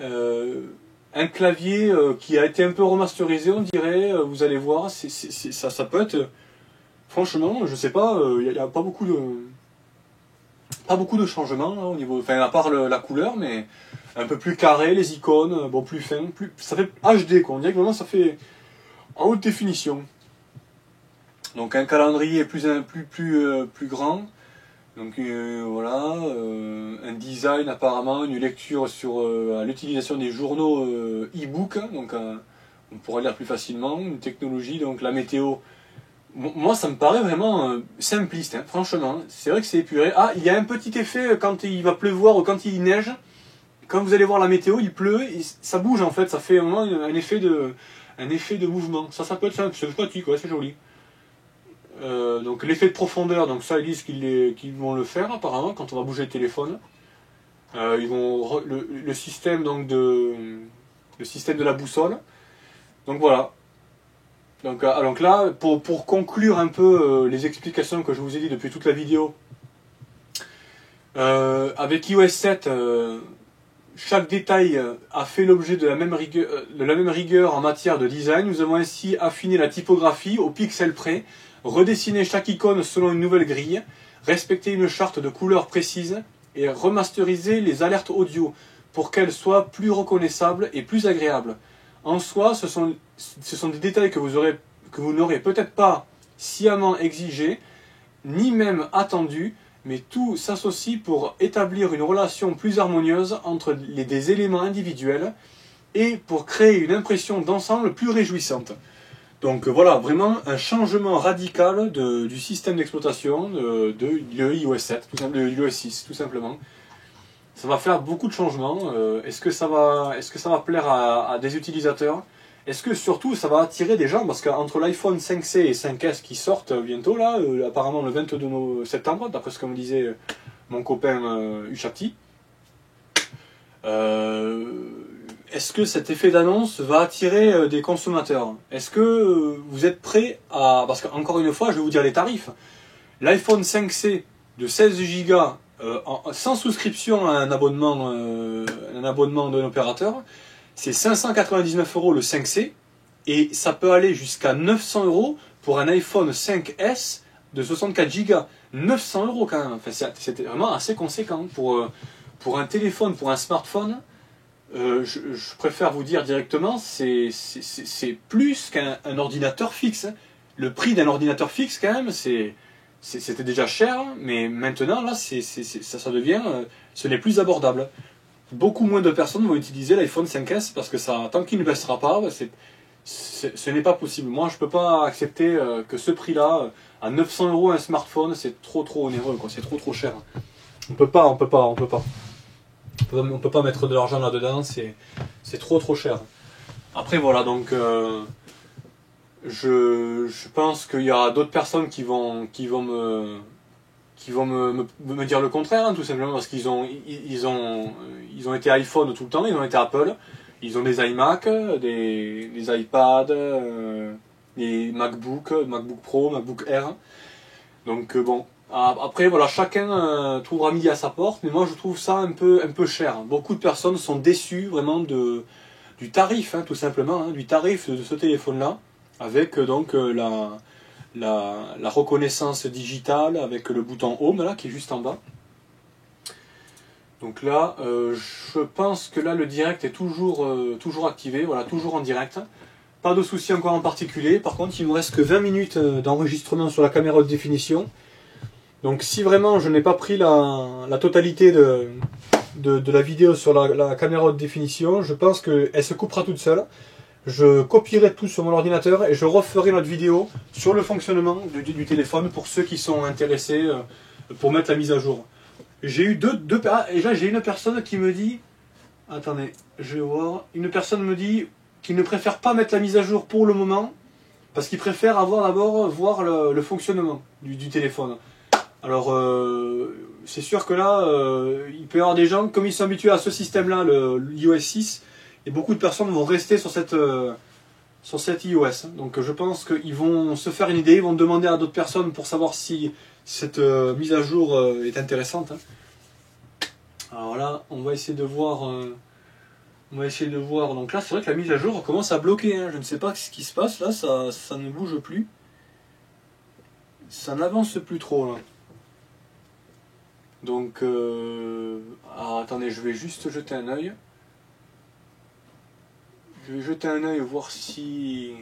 un clavier qui a été un peu remasterisé, on dirait. Vous allez voir, ça peut être, franchement, je sais pas, il n'y a pas beaucoup de changements là, au niveau, enfin à part la couleur, mais un peu plus carré, les icônes, bon plus fin, ça fait HD, quoi. On dirait que vraiment ça fait en haute définition. Donc un calendrier plus grand, donc voilà, un design apparemment, une lecture sur l'utilisation des journaux e-book, donc on pourra lire plus facilement, une technologie, donc la météo. Moi ça me paraît vraiment simpliste, hein, franchement, c'est vrai que c'est épuré. Ah, il y a un petit effet quand il va pleuvoir ou quand il neige, quand vous allez voir la météo, il pleut, et ça bouge en fait, ça fait vraiment un effet de mouvement. Ça peut être simple, c'est pratique, ouais, c'est joli. Donc l'effet de profondeur, donc ça ils disent qu'ils vont le faire apparemment quand on va bouger le téléphone. Le système donc de
le système de la boussole. Donc voilà. Donc là, pour conclure un peu les explications que je vous ai dit depuis toute la vidéo, avec iOS 7, chaque détail a fait l'objet de la même rigueur en matière de design. Nous avons ainsi affiné la typographie au pixel près, redessiné chaque icône selon une nouvelle grille, respecté une charte de couleurs précise et remasterisé les alertes audio pour qu'elles soient plus reconnaissables et plus agréables. En soi, ce sont des détails que vous n'aurez peut-être pas sciemment exigés, ni même attendus, mais tout s'associe pour établir une relation plus harmonieuse entre des éléments individuels et pour créer une impression d'ensemble plus réjouissante. Donc voilà, vraiment un changement radical du système d'exploitation de iOS 7, de iOS 6 tout simplement. Ça va faire beaucoup de changements. Est-ce que ça va plaire à des utilisateurs? Est-ce que surtout ça va attirer des gens? Parce qu'entre l'iPhone 5C et 5S qui sortent bientôt, là, apparemment le 22 septembre, d'après ce que me disait mon copain Uchati, est-ce que cet effet d'annonce va attirer des consommateurs? Est-ce que vous êtes prêts à... Parce qu'encore une fois, je vais vous dire les tarifs. L'iPhone 5C de 16 Go sans souscription à un abonnement d'un opérateur, c'est 599 € le 5C, et ça peut aller jusqu'à 900 € pour un iPhone 5S de 64 Go. 900 € quand même, enfin, c'était vraiment assez conséquent pour un téléphone, pour un smartphone. Je préfère vous dire directement, c'est plus qu'un ordinateur fixe. Le prix d'un ordinateur fixe quand même, c'était déjà cher, mais maintenant là, ça devient, ce n'est plus abordable. Beaucoup moins de personnes vont utiliser l'iPhone 5S parce que tant qu'il ne baissera pas, ce n'est pas possible. Moi, je peux pas accepter que ce prix-là, à 900 € un smartphone, c'est trop onéreux, quoi. C'est trop cher. On peut pas. On peut pas mettre de l'argent là-dedans, c'est trop cher. Après voilà, donc je pense qu'il y a d'autres personnes qui vont me dire le contraire, hein, tout simplement parce qu'ils ont été iPhone tout le temps, ils ont été Apple, ils ont des iMac, des iPads, des MacBook Pro, MacBook Air. Donc bon, après voilà, chacun trouvera midi à sa porte, mais moi je trouve ça un peu cher. Beaucoup de personnes sont déçues vraiment du tarif, hein, tout simplement, hein, du tarif de ce téléphone-là, avec donc la reconnaissance digitale avec le bouton Home là qui est juste en bas. Donc là, je pense que là le direct est toujours activé, voilà, toujours en direct. Pas de souci encore en particulier. Par contre, il me reste que 20 minutes d'enregistrement sur la caméra haute définition. Donc si vraiment je n'ai pas pris la totalité de la vidéo sur la caméra haute définition, je pense qu'elle se coupera toute seule. Je copierai tout sur mon ordinateur et je referai notre vidéo sur le fonctionnement du téléphone pour ceux qui sont intéressés pour mettre la mise à jour. J'ai eu et là j'ai une personne qui me dit, attendez, je vais voir, une personne me dit qu'il ne préfère pas mettre la mise à jour pour le moment parce qu'il préfère d'abord voir le fonctionnement du téléphone. Alors c'est sûr que là il peut y avoir des gens, comme ils sont habitués à ce système-là, l'iOS 6, et beaucoup de personnes vont rester sur cette iOS. Donc je pense qu'ils vont se faire une idée, ils vont demander à d'autres personnes pour savoir si cette mise à jour est intéressante. Alors là, on va essayer de voir. Donc là, c'est vrai que la mise à jour commence à bloquer. Hein. Je ne sais pas ce qui se passe là, ça ne bouge plus. Ça n'avance plus trop là. Donc, alors, attendez, je vais juste jeter un œil. Je vais jeter un œil voir si...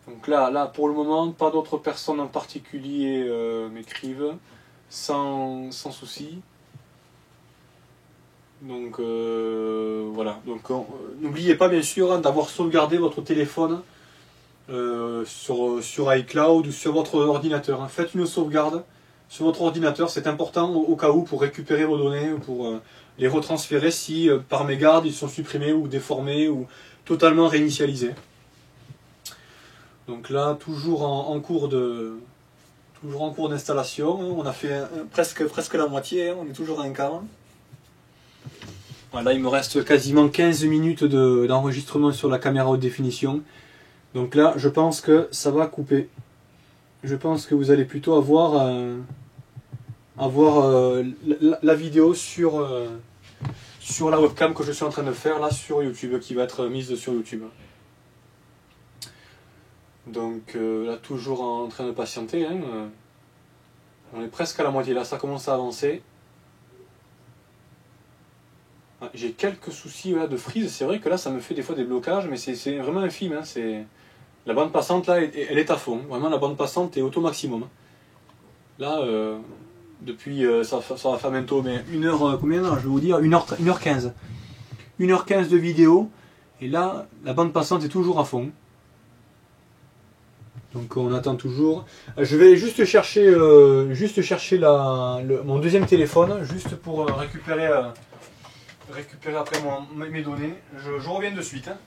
Donc là, pour le moment, pas d'autres personnes en particulier m'écrivent, sans souci. Donc voilà. Donc n'oubliez pas bien sûr hein, d'avoir sauvegardé votre téléphone sur iCloud ou sur votre ordinateur. Hein. Faites une sauvegarde sur votre ordinateur, c'est important au cas où pour récupérer vos données ou pour les retransférer si par mégarde ils sont supprimés ou déformés ou totalement réinitialisés. Donc là, toujours en cours d'installation, on a fait presque la moitié, on est toujours à un quart.
Voilà, il me reste quasiment 15 minutes d'enregistrement sur la caméra haute définition. Donc là, je pense que ça va couper. Je pense que vous allez plutôt avoir, la vidéo sur la webcam que je suis en train de faire là sur YouTube, qui va être mise sur YouTube. Donc là, toujours en train de patienter. Hein. On est presque à la moitié là, ça commence à avancer. J'ai quelques soucis là, de freeze, c'est vrai que là ça me fait des fois des blocages, mais c'est vraiment infime. Hein. La bande passante là, elle est à fond. Vraiment, la bande passante est au maximum. Là, depuis, ça va faire bientôt mais une heure, combien d'heures je vais vous dire 1h15. 1h15 de vidéo, et là, la bande passante est toujours à fond. Donc on attend toujours. Je vais juste chercher, mon deuxième téléphone, juste pour récupérer après mes données. Je reviens de suite. Hein.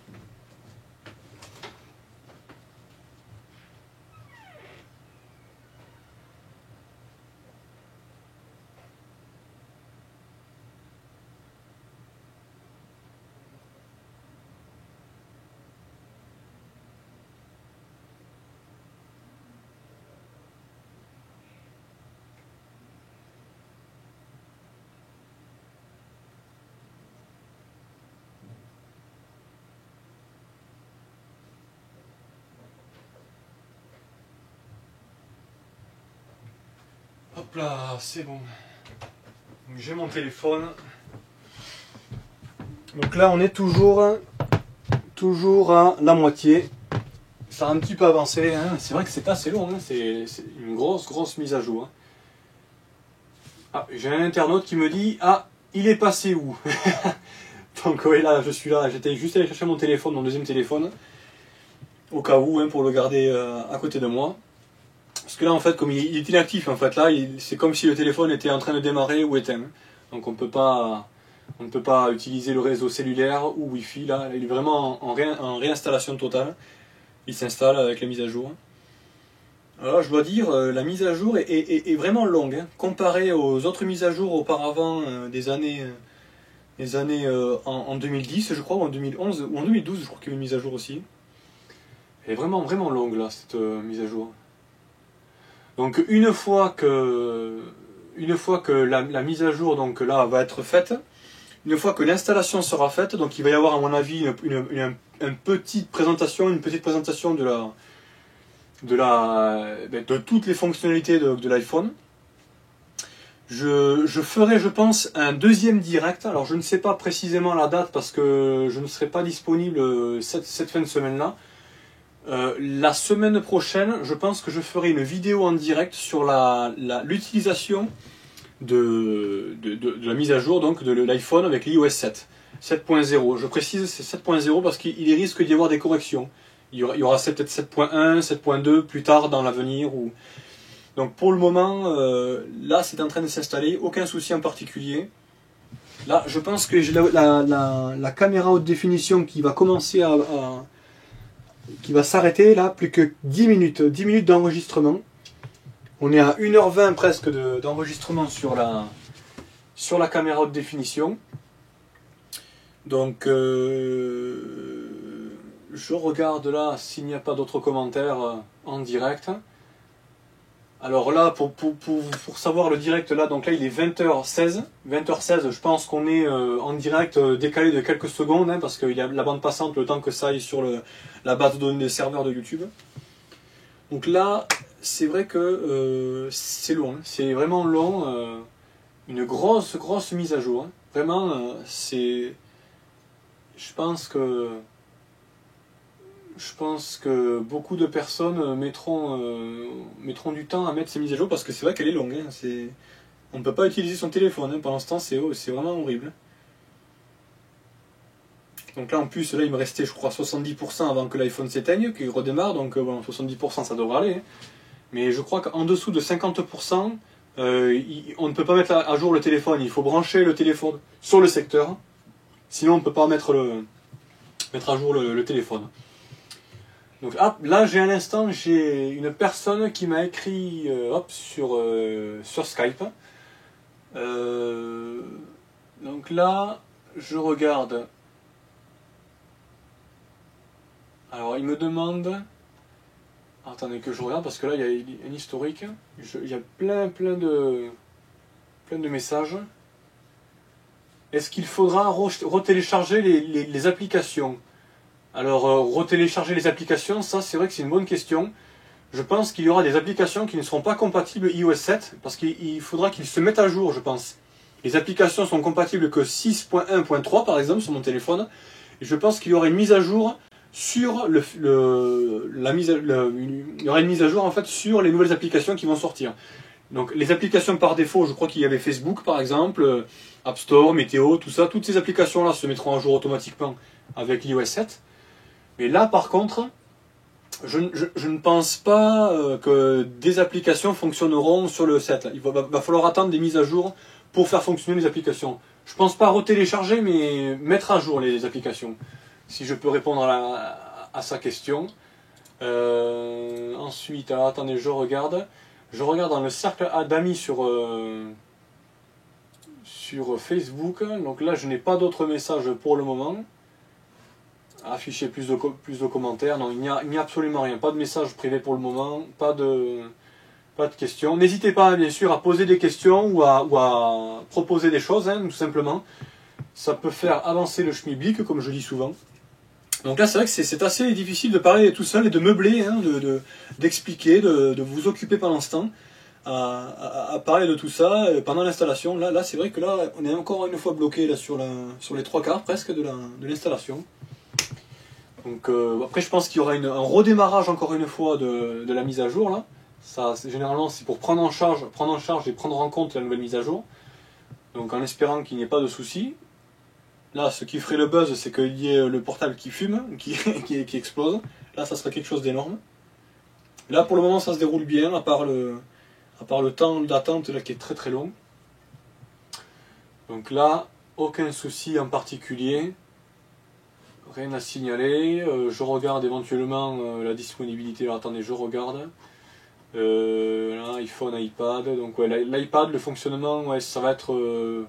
Hop là, c'est bon. J'ai mon téléphone. Donc là, on est toujours à la moitié. Ça a un petit peu avancé. Hein. C'est vrai que c'est assez long. Hein. C'est une grosse mise à jour. Hein. Ah, j'ai un internaute qui me dit « Ah, il est passé où ?» Donc oui, là, je suis là. J'étais juste allé chercher mon téléphone, mon deuxième téléphone. Au cas où, hein, pour le garder à côté de moi. Parce que là, en fait, comme il est inactif, en fait, là, c'est comme si le téléphone était en train de démarrer ou éteint. Donc on ne peut pas utiliser le réseau cellulaire ou Wi-Fi. Là, il est vraiment en réinstallation totale. Il s'installe avec la mise à jour. Alors je dois dire, la mise à jour est vraiment longue. Hein, comparée aux autres mises à jour auparavant des années en 2010, je crois, ou en 2011, ou en 2012, je crois qu'il y a eu une mise à jour aussi. Elle est vraiment longue, là, cette mise à jour. Donc une fois que la mise à jour donc là va être faite, une fois que l'installation sera faite, donc il va y avoir à mon avis une petite présentation de toutes les fonctionnalités de l'iPhone. Je ferai, je pense, un deuxième direct. Alors je ne sais pas précisément la date parce que je ne serai pas disponible cette fin de semaine-là. La semaine prochaine, je pense que je ferai une vidéo en direct sur l'utilisation de la mise à jour donc de l'iPhone avec l'iOS 7. 7.0. Je précise c'est 7.0 parce qu'il risque d'y avoir des corrections. Il y aura peut-être 7.1, 7.2 plus tard dans l'avenir. Donc pour le moment, là c'est en train de s'installer, aucun souci en particulier. Là je pense que j'ai la caméra haute définition qui va commencer qui va s'arrêter là, plus que 10 minutes d'enregistrement. On est à 1h20 presque d'enregistrement sur la caméra haute définition. Donc je regarde là s'il n'y a pas d'autres commentaires en direct. Alors là, pour savoir le direct là, donc là il est 20h16. 20h16, je pense qu'on est en direct décalé de quelques secondes, hein, parce qu'il y a la bande passante, le temps que ça aille sur la base de données des serveurs de YouTube. Donc là, c'est vrai que c'est long, hein. C'est vraiment long, une grosse mise à jour. Hein. Vraiment, c'est... Je pense que beaucoup de personnes mettront du temps à mettre ces mises à jour parce que c'est vrai qu'elle est longue. Hein. On ne peut pas utiliser son téléphone. Hein. Pendant ce temps, c'est vraiment horrible. Donc là, en plus, là, il me restait, je crois, 70% avant que l'iPhone s'éteigne, qu'il redémarre. Donc, bon, 70%, ça devrait aller. Hein. Mais je crois qu'en dessous de 50%, on ne peut pas mettre à jour le téléphone. Il faut brancher le téléphone sur le secteur. Sinon, on ne peut pas mettre à jour le téléphone. Donc là, à l'instant, j'ai une personne qui m'a écrit sur Skype. Donc là,
je regarde. Alors, il me demande... Attendez que je regarde, parce que là, il y a un historique. Il y a plein de messages. Est-ce qu'il faudra retélécharger les applications? Alors, retélécharger les applications, ça, c'est vrai que c'est une bonne question. Je pense qu'il y aura des applications qui ne seront pas compatibles iOS 7, parce qu'il faudra qu'ils se mettent à jour, je pense. Les applications sont compatibles que 6.1.3, par exemple, sur mon téléphone. Et je pense qu'il y aura une mise à jour sur il y aura une mise à jour en fait sur les nouvelles applications qui vont sortir. Donc les applications par défaut, je crois qu'il y avait Facebook par exemple, App Store, Météo, tout ça, toutes ces applications là se mettront à jour automatiquement avec l'iOS 7. Mais là par contre, je ne pense pas que des applications fonctionneront sur le 7. Il va falloir attendre des mises à jour pour faire fonctionner les applications. Je pense pas retélécharger, mais mettre à jour les applications. Si je peux répondre à sa question. Ensuite, alors attendez, je regarde. Je regarde dans le cercle d'amis sur Facebook. Donc là, je n'ai pas d'autres messages pour le moment. Afficher plus de commentaires. Non, il n'y a absolument rien. Pas de message privé pour le moment. Pas de questions. N'hésitez pas, bien sûr, à poser des questions ou à proposer des choses, hein, tout simplement. Ça peut faire avancer le schmilblick, comme je dis souvent. Donc là, c'est vrai que c'est assez difficile de parler tout seul et de meubler, hein, d'expliquer, de vous occuper pendant ce temps à parler de tout ça pendant l'installation. Là, c'est vrai que là, on est encore une fois bloqué là, sur les 3/4 presque de l'installation. Donc après, je pense qu'il y aura un redémarrage encore une fois de la mise à jour là. Ça, généralement, c'est pour prendre en charge et prendre en compte la nouvelle mise à jour. Donc en espérant qu'il n'y ait pas de soucis. Là, ce qui ferait le buzz, c'est qu'il y ait le portable qui fume, qui explose. Là, ça serait quelque chose d'énorme. Là, pour le moment, ça se déroule bien, à part le temps d'attente là qui est très long. Donc là, aucun souci en particulier. Rien à signaler. Je regarde éventuellement la disponibilité. Alors, attendez, je regarde. Là, iPhone, iPad. Donc ouais, l'iPad, le fonctionnement, ouais, ça va être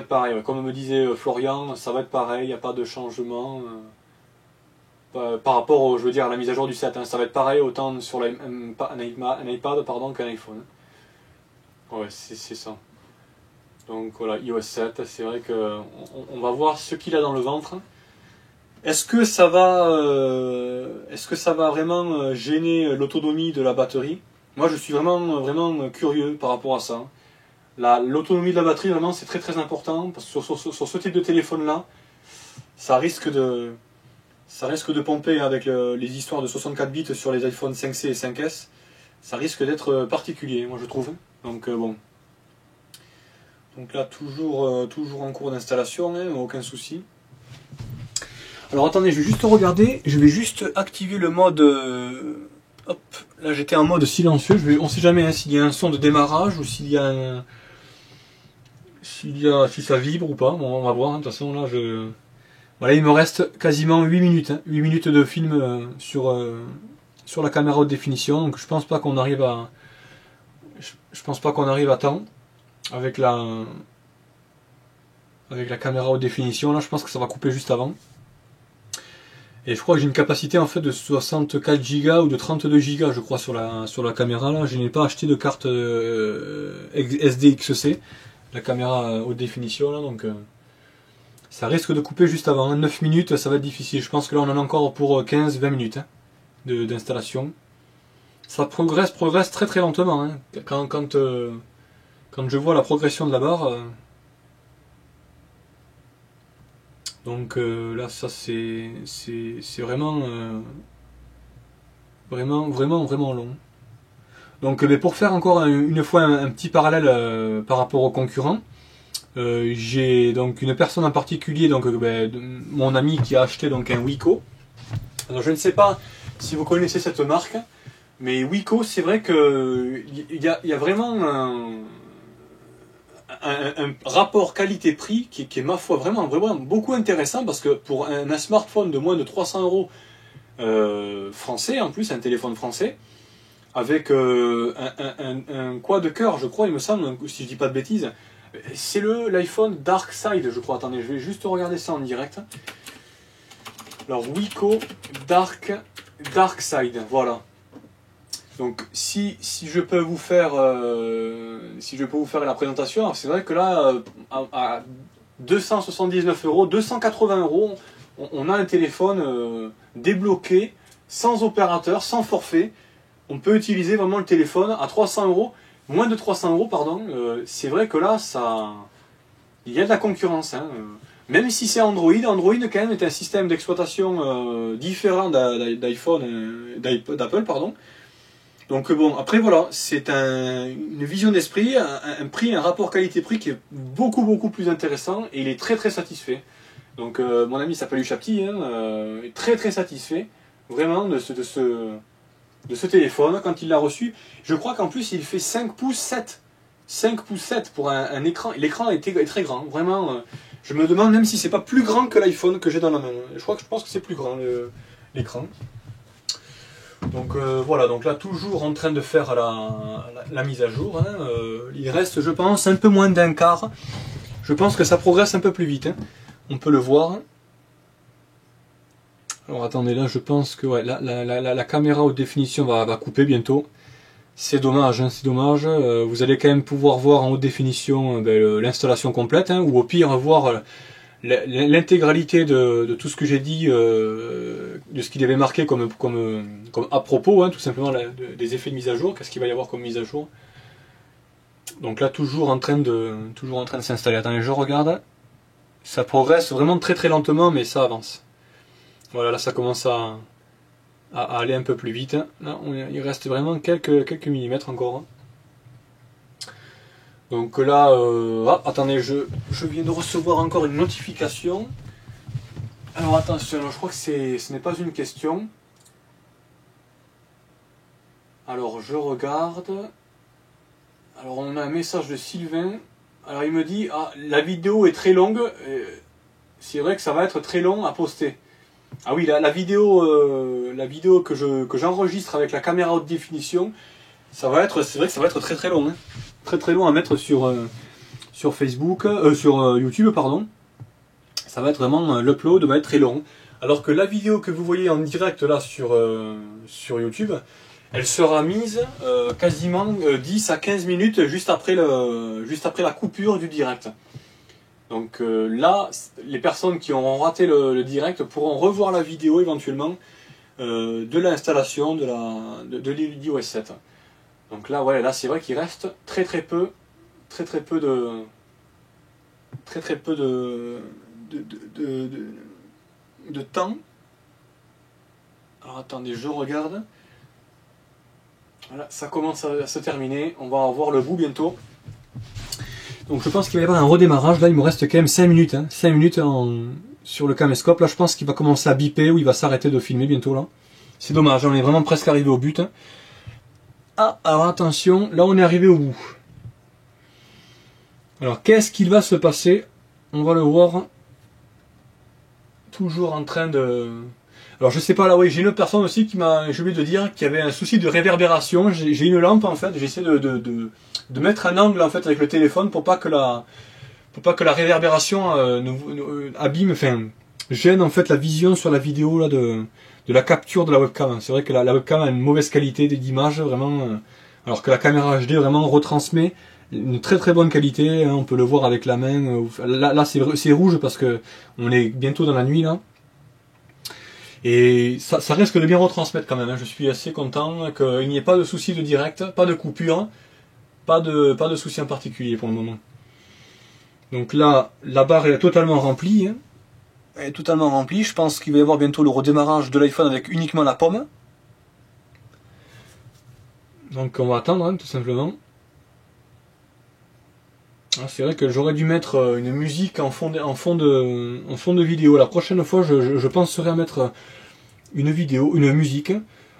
pareil. Ouais. Comme me disait Florian, ça va être pareil. Il n'y a pas de changement par rapport, je veux dire, à la mise à jour du 7. Hein. Ça va être pareil autant sur un iPad qu'un iPhone. Ouais, c'est ça. Donc voilà, iOS 7. C'est vrai que on va voir ce qu'il a dans le ventre. Est-ce que ça va vraiment gêner l'autonomie de la batterie? Moi, je suis vraiment curieux par rapport à ça. L'autonomie de la batterie, vraiment, c'est très important parce que sur ce type de téléphone-là, ça risque de pomper avec les histoires de 64 bits sur les iPhone 5C et 5S. Ça risque d'être particulier, moi je trouve. Donc bon. Donc là, toujours en cours d'installation, hein, aucun souci. Alors attendez, je vais juste regarder, je vais juste activer le mode... hop, là j'étais en mode silencieux, on ne sait jamais hein, s'il y a un son de démarrage ou s'il y a si ça vibre ou pas, bon on va voir, hein, de toute façon là voilà, il me reste quasiment 8 minutes, hein, 8 minutes de film sur la caméra haute définition, donc je pense pas qu'on arrive à temps avec la caméra haute définition, là je pense que ça va couper juste avant. Et je crois que j'ai une capacité en fait de 64 Go ou de 32 Go je crois sur la caméra là. Je n'ai pas acheté de carte SDXC, la caméra haute définition là, donc ça risque de couper juste avant. 9 minutes ça va être difficile. Je pense que là on en a encore pour 15-20 minutes hein, d'installation. Ça progresse très lentement. Hein. Quand je vois la progression de la barre. Donc là, ça c'est vraiment long. Donc pour faire encore une fois un petit parallèle par rapport aux concurrents, j'ai donc une personne en particulier, donc mon ami qui a acheté donc un Wiko. Alors je ne sais pas si vous connaissez cette marque, mais Wiko, c'est vrai que il y a vraiment un rapport qualité-prix qui est ma foi vraiment beaucoup intéressant, parce que pour un smartphone de moins de 300 € français, en plus un téléphone français, avec un quad-cœur je crois il me semble, si je dis pas de bêtises, C'est l'iPhone Dark Side, je crois. Attendez, je vais juste regarder ça en direct. Alors, Wiko Dark Side, voilà. Donc, si je peux vous faire la présentation, c'est vrai que là, à 279 €, 280 €, on a un téléphone débloqué, sans opérateur, sans forfait. On peut utiliser vraiment le téléphone à 300 €, moins de 300 €, pardon. C'est vrai que là, il y a de la concurrence. Hein. Même si c'est Android quand même est un système d'exploitation différent d'iPhone, d'Apple, pardon. Donc bon, après voilà, c'est une vision d'esprit, un prix, un rapport qualité-prix qui est beaucoup plus intéressant et il est très satisfait. Donc mon ami s'appelle Uchapti, est très satisfait vraiment de ce téléphone quand il l'a reçu. Je crois qu'en plus il fait 5 pouces 7. 5 pouces 7 pour un écran. L'écran est très grand, vraiment. Je me demande même si c'est pas plus grand que l'iPhone que j'ai dans la main. Je pense que c'est plus grand l'écran. Donc voilà, donc là toujours en train de faire la mise à jour. Hein. Il reste, je pense, un peu moins d'un quart. Je pense que ça progresse un peu plus vite. Hein. On peut le voir. Alors attendez, là je pense que ouais, la caméra haute définition va couper bientôt. C'est dommage, hein, c'est dommage. Vous allez quand même pouvoir voir en haute définition l'installation complète, hein, ou au pire voir l'intégralité de tout ce que j'ai dit, de ce qu'il avait marqué comme à propos, hein, tout simplement des effets de mise à jour. Qu'est-ce qu'il va y avoir comme mise à jour? Donc là toujours en train de s'installer. Attendez, je regarde. Ça progresse vraiment très lentement, mais ça avance. Voilà, là ça commence à aller un peu plus vite. Là, il reste vraiment quelques millimètres encore. Donc là, attendez, je viens de recevoir encore une notification. Alors attention, je crois que ce n'est pas une question. Alors je regarde. Alors on a un message de Sylvain. Alors il me dit, la vidéo est très longue. C'est vrai que ça va être très long à poster. Ah oui, la vidéo que j'enregistre avec la caméra haute définition, c'est vrai que ça va être très long, hein. Très long à mettre sur Facebook, sur YouTube, pardon. Ça va être vraiment, l'upload va être très long. Alors que la vidéo que vous voyez en direct là sur YouTube, elle sera mise quasiment 10 à 15 minutes juste après la coupure du direct. Donc là, les personnes qui auront raté le direct pourront revoir la vidéo éventuellement de l'installation de l'iOS 7. Donc là, ouais, là c'est vrai qu'il reste très peu de temps. Alors attendez, je regarde. Voilà, ça commence à se terminer. On va avoir le bout bientôt. Donc je pense qu'il va y avoir un redémarrage. Là il me reste quand même 5 minutes. 5 minutes sur le caméscope. Là je pense qu'il va commencer à biper ou il va s'arrêter de filmer bientôt là. C'est dommage, on est vraiment presque arrivé au but. Ah, alors attention, là on est arrivé au bout. Alors qu'est-ce qu'il va se passer? On va le voir. Toujours en train de... Alors je sais pas, là oui, j'ai une autre personne aussi qui m'a, j'ai oublié de dire, qu'il y avait un souci de réverbération. J'ai une lampe en fait, j'essaie de mettre un angle en fait avec le téléphone pour pas que la réverbération abîme, enfin gêne en fait la vision sur la vidéo là de la capture de la webcam. C'est vrai que la webcam a une mauvaise qualité d'image vraiment, alors que la caméra HD vraiment retransmet une très bonne qualité, hein, on peut le voir avec la main. Là c'est rouge parce que on est bientôt dans la nuit là. Et ça risque de bien retransmettre quand même, hein. Je suis assez content qu'il n'y ait pas de souci de direct, pas de coupure, pas de souci en particulier pour le moment. Donc là, la barre est totalement remplie, hein. Elle est totalement remplie. Je pense qu'il va y avoir bientôt le redémarrage de l'iPhone avec uniquement la pomme. Donc on va attendre, hein, tout simplement. C'est vrai que j'aurais dû mettre une musique en fond de vidéo. La prochaine fois, je penserai à mettre une musique.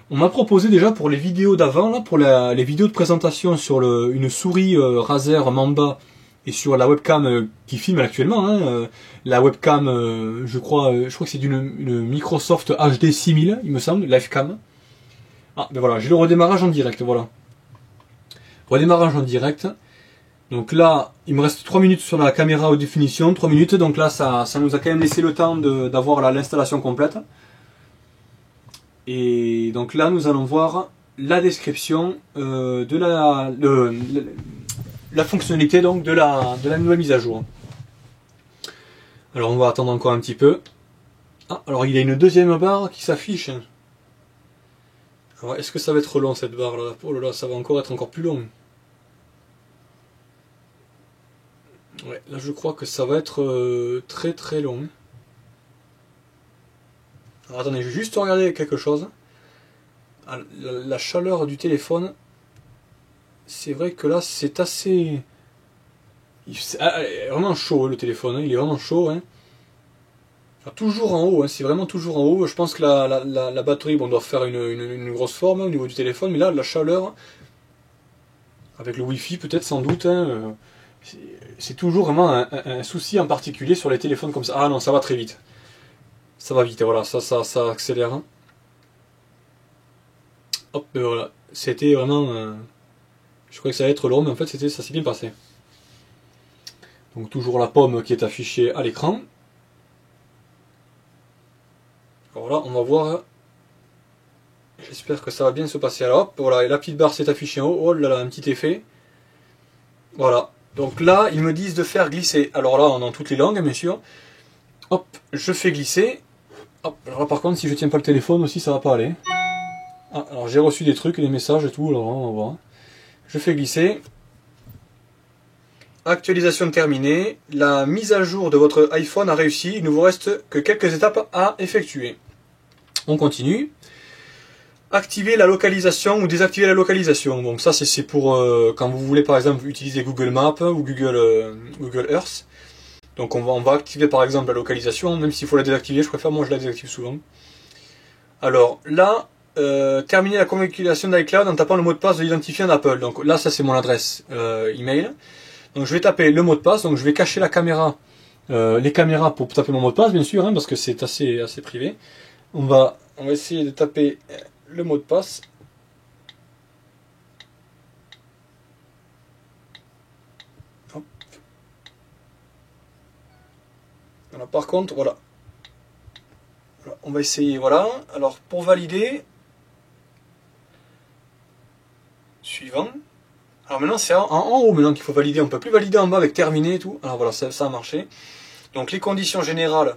On m'a proposé déjà pour les vidéos d'avant, là, pour les vidéos de présentation sur une souris Razer Mamba et sur la webcam qui filme actuellement. Hein, la webcam, je crois que c'est une Microsoft HD 6000, il me semble, Livecam. Ah, ben voilà, j'ai le redémarrage en direct, voilà. Redémarrage en direct.
Donc là, il me reste 3 minutes sur la caméra haute définition, 3 minutes, donc là ça nous a quand même laissé le temps d'avoir l'installation complète. Et donc là nous allons voir la description de la fonctionnalité donc de la nouvelle mise à jour. Alors on va attendre encore un petit peu. Ah, alors il y a une deuxième barre qui s'affiche. Alors est-ce que ça va être long cette barre là? Oh là là, ça va être encore plus long. Ouais, là je crois que ça va être très très long. Alors attendez, je vais juste regarder quelque chose. Ah, la chaleur du téléphone, c'est vrai que là c'est assez... C'est vraiment chaud le téléphone, hein, il est vraiment chaud. Hein. Enfin, toujours en haut, hein, c'est vraiment toujours en haut. Je pense que la batterie, bon, doit faire une grosse forme hein, au niveau du téléphone, mais là la chaleur, avec le Wi-Fi peut-être sans doute, hein, c'est toujours vraiment un souci en particulier sur les téléphones comme ça. Ah non, ça va très vite. Ça va vite, voilà, ça accélère. Hein. Hop, voilà. C'était vraiment... je croyais que ça allait être long, mais en fait ça s'est bien passé. Donc toujours la pomme qui est affichée à l'écran. Alors là, on va voir... J'espère que ça va bien se passer. Alors hop, voilà, et la petite barre s'est affichée en haut. Oh là là, un petit effet. Voilà. Donc là, ils me disent de faire glisser. Alors là, on est dans toutes les langues, bien sûr. Hop, je fais glisser. Hop, alors là, par contre, si je tiens pas le téléphone aussi, ça va pas aller. Ah, alors j'ai reçu des trucs, des messages et tout. Alors on va voir. Je fais glisser. Actualisation terminée. La mise à jour de votre iPhone a réussi. Il ne vous reste que quelques étapes à effectuer. On continue. Activer la localisation ou désactiver la localisation. Donc ça c'est pour quand vous voulez par exemple utiliser Google Maps ou Google Earth. Donc on va activer par exemple la localisation, même s'il faut la désactiver, moi je la désactive souvent. Alors là, terminer la communication d'iCloud en tapant le mot de passe de l'identifiant d'Apple. Donc là ça c'est mon adresse email. Donc je vais taper le mot de passe, donc je vais cacher la caméra, les caméras pour taper mon mot de passe bien sûr, hein, parce que c'est assez privé. On va essayer de taper le mot de passe. Hop. Alors, par contre, voilà. On va essayer, voilà. Alors pour valider, suivant. Alors maintenant c'est en haut maintenant qu'il faut valider, on ne peut plus valider en bas avec terminé et tout. Alors voilà, ça a marché. Donc les conditions générales,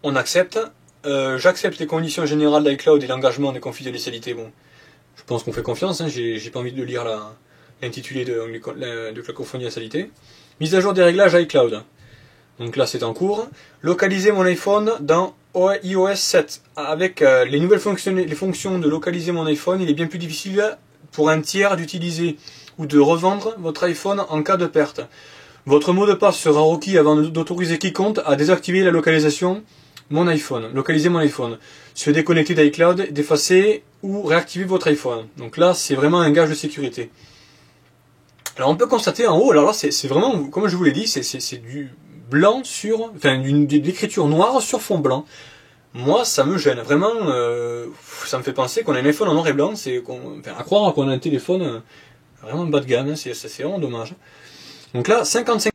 on accepte. J'accepte les conditions générales d'iCloud et l'engagement des confidentialités. Bon, je pense qu'on fait confiance, hein, j'ai pas envie de lire l'intitulé de confidentialité. Mise à jour des réglages iCloud. Donc là c'est en cours. Localiser mon iPhone dans iOS 7. Avec les nouvelles fonctions de localiser mon iPhone, il est bien plus difficile pour un tiers d'utiliser ou de revendre votre iPhone en cas de perte. Votre mot de passe sera requis avant d'autoriser quiconque à désactiver la localisation localiser mon iPhone, se déconnecter d'iCloud, d'effacer ou réactiver votre iPhone. Donc là, c'est vraiment un gage de sécurité. Alors on peut constater en haut, alors là, c'est vraiment, comme je vous l'ai dit, c'est du blanc sur, enfin, de l'écriture noire sur fond blanc. Moi, ça me gêne. Vraiment, ça me fait penser qu'on a un iPhone en noir et blanc, à croire qu'on a un téléphone vraiment bas de gamme, c'est vraiment dommage. Donc là, 55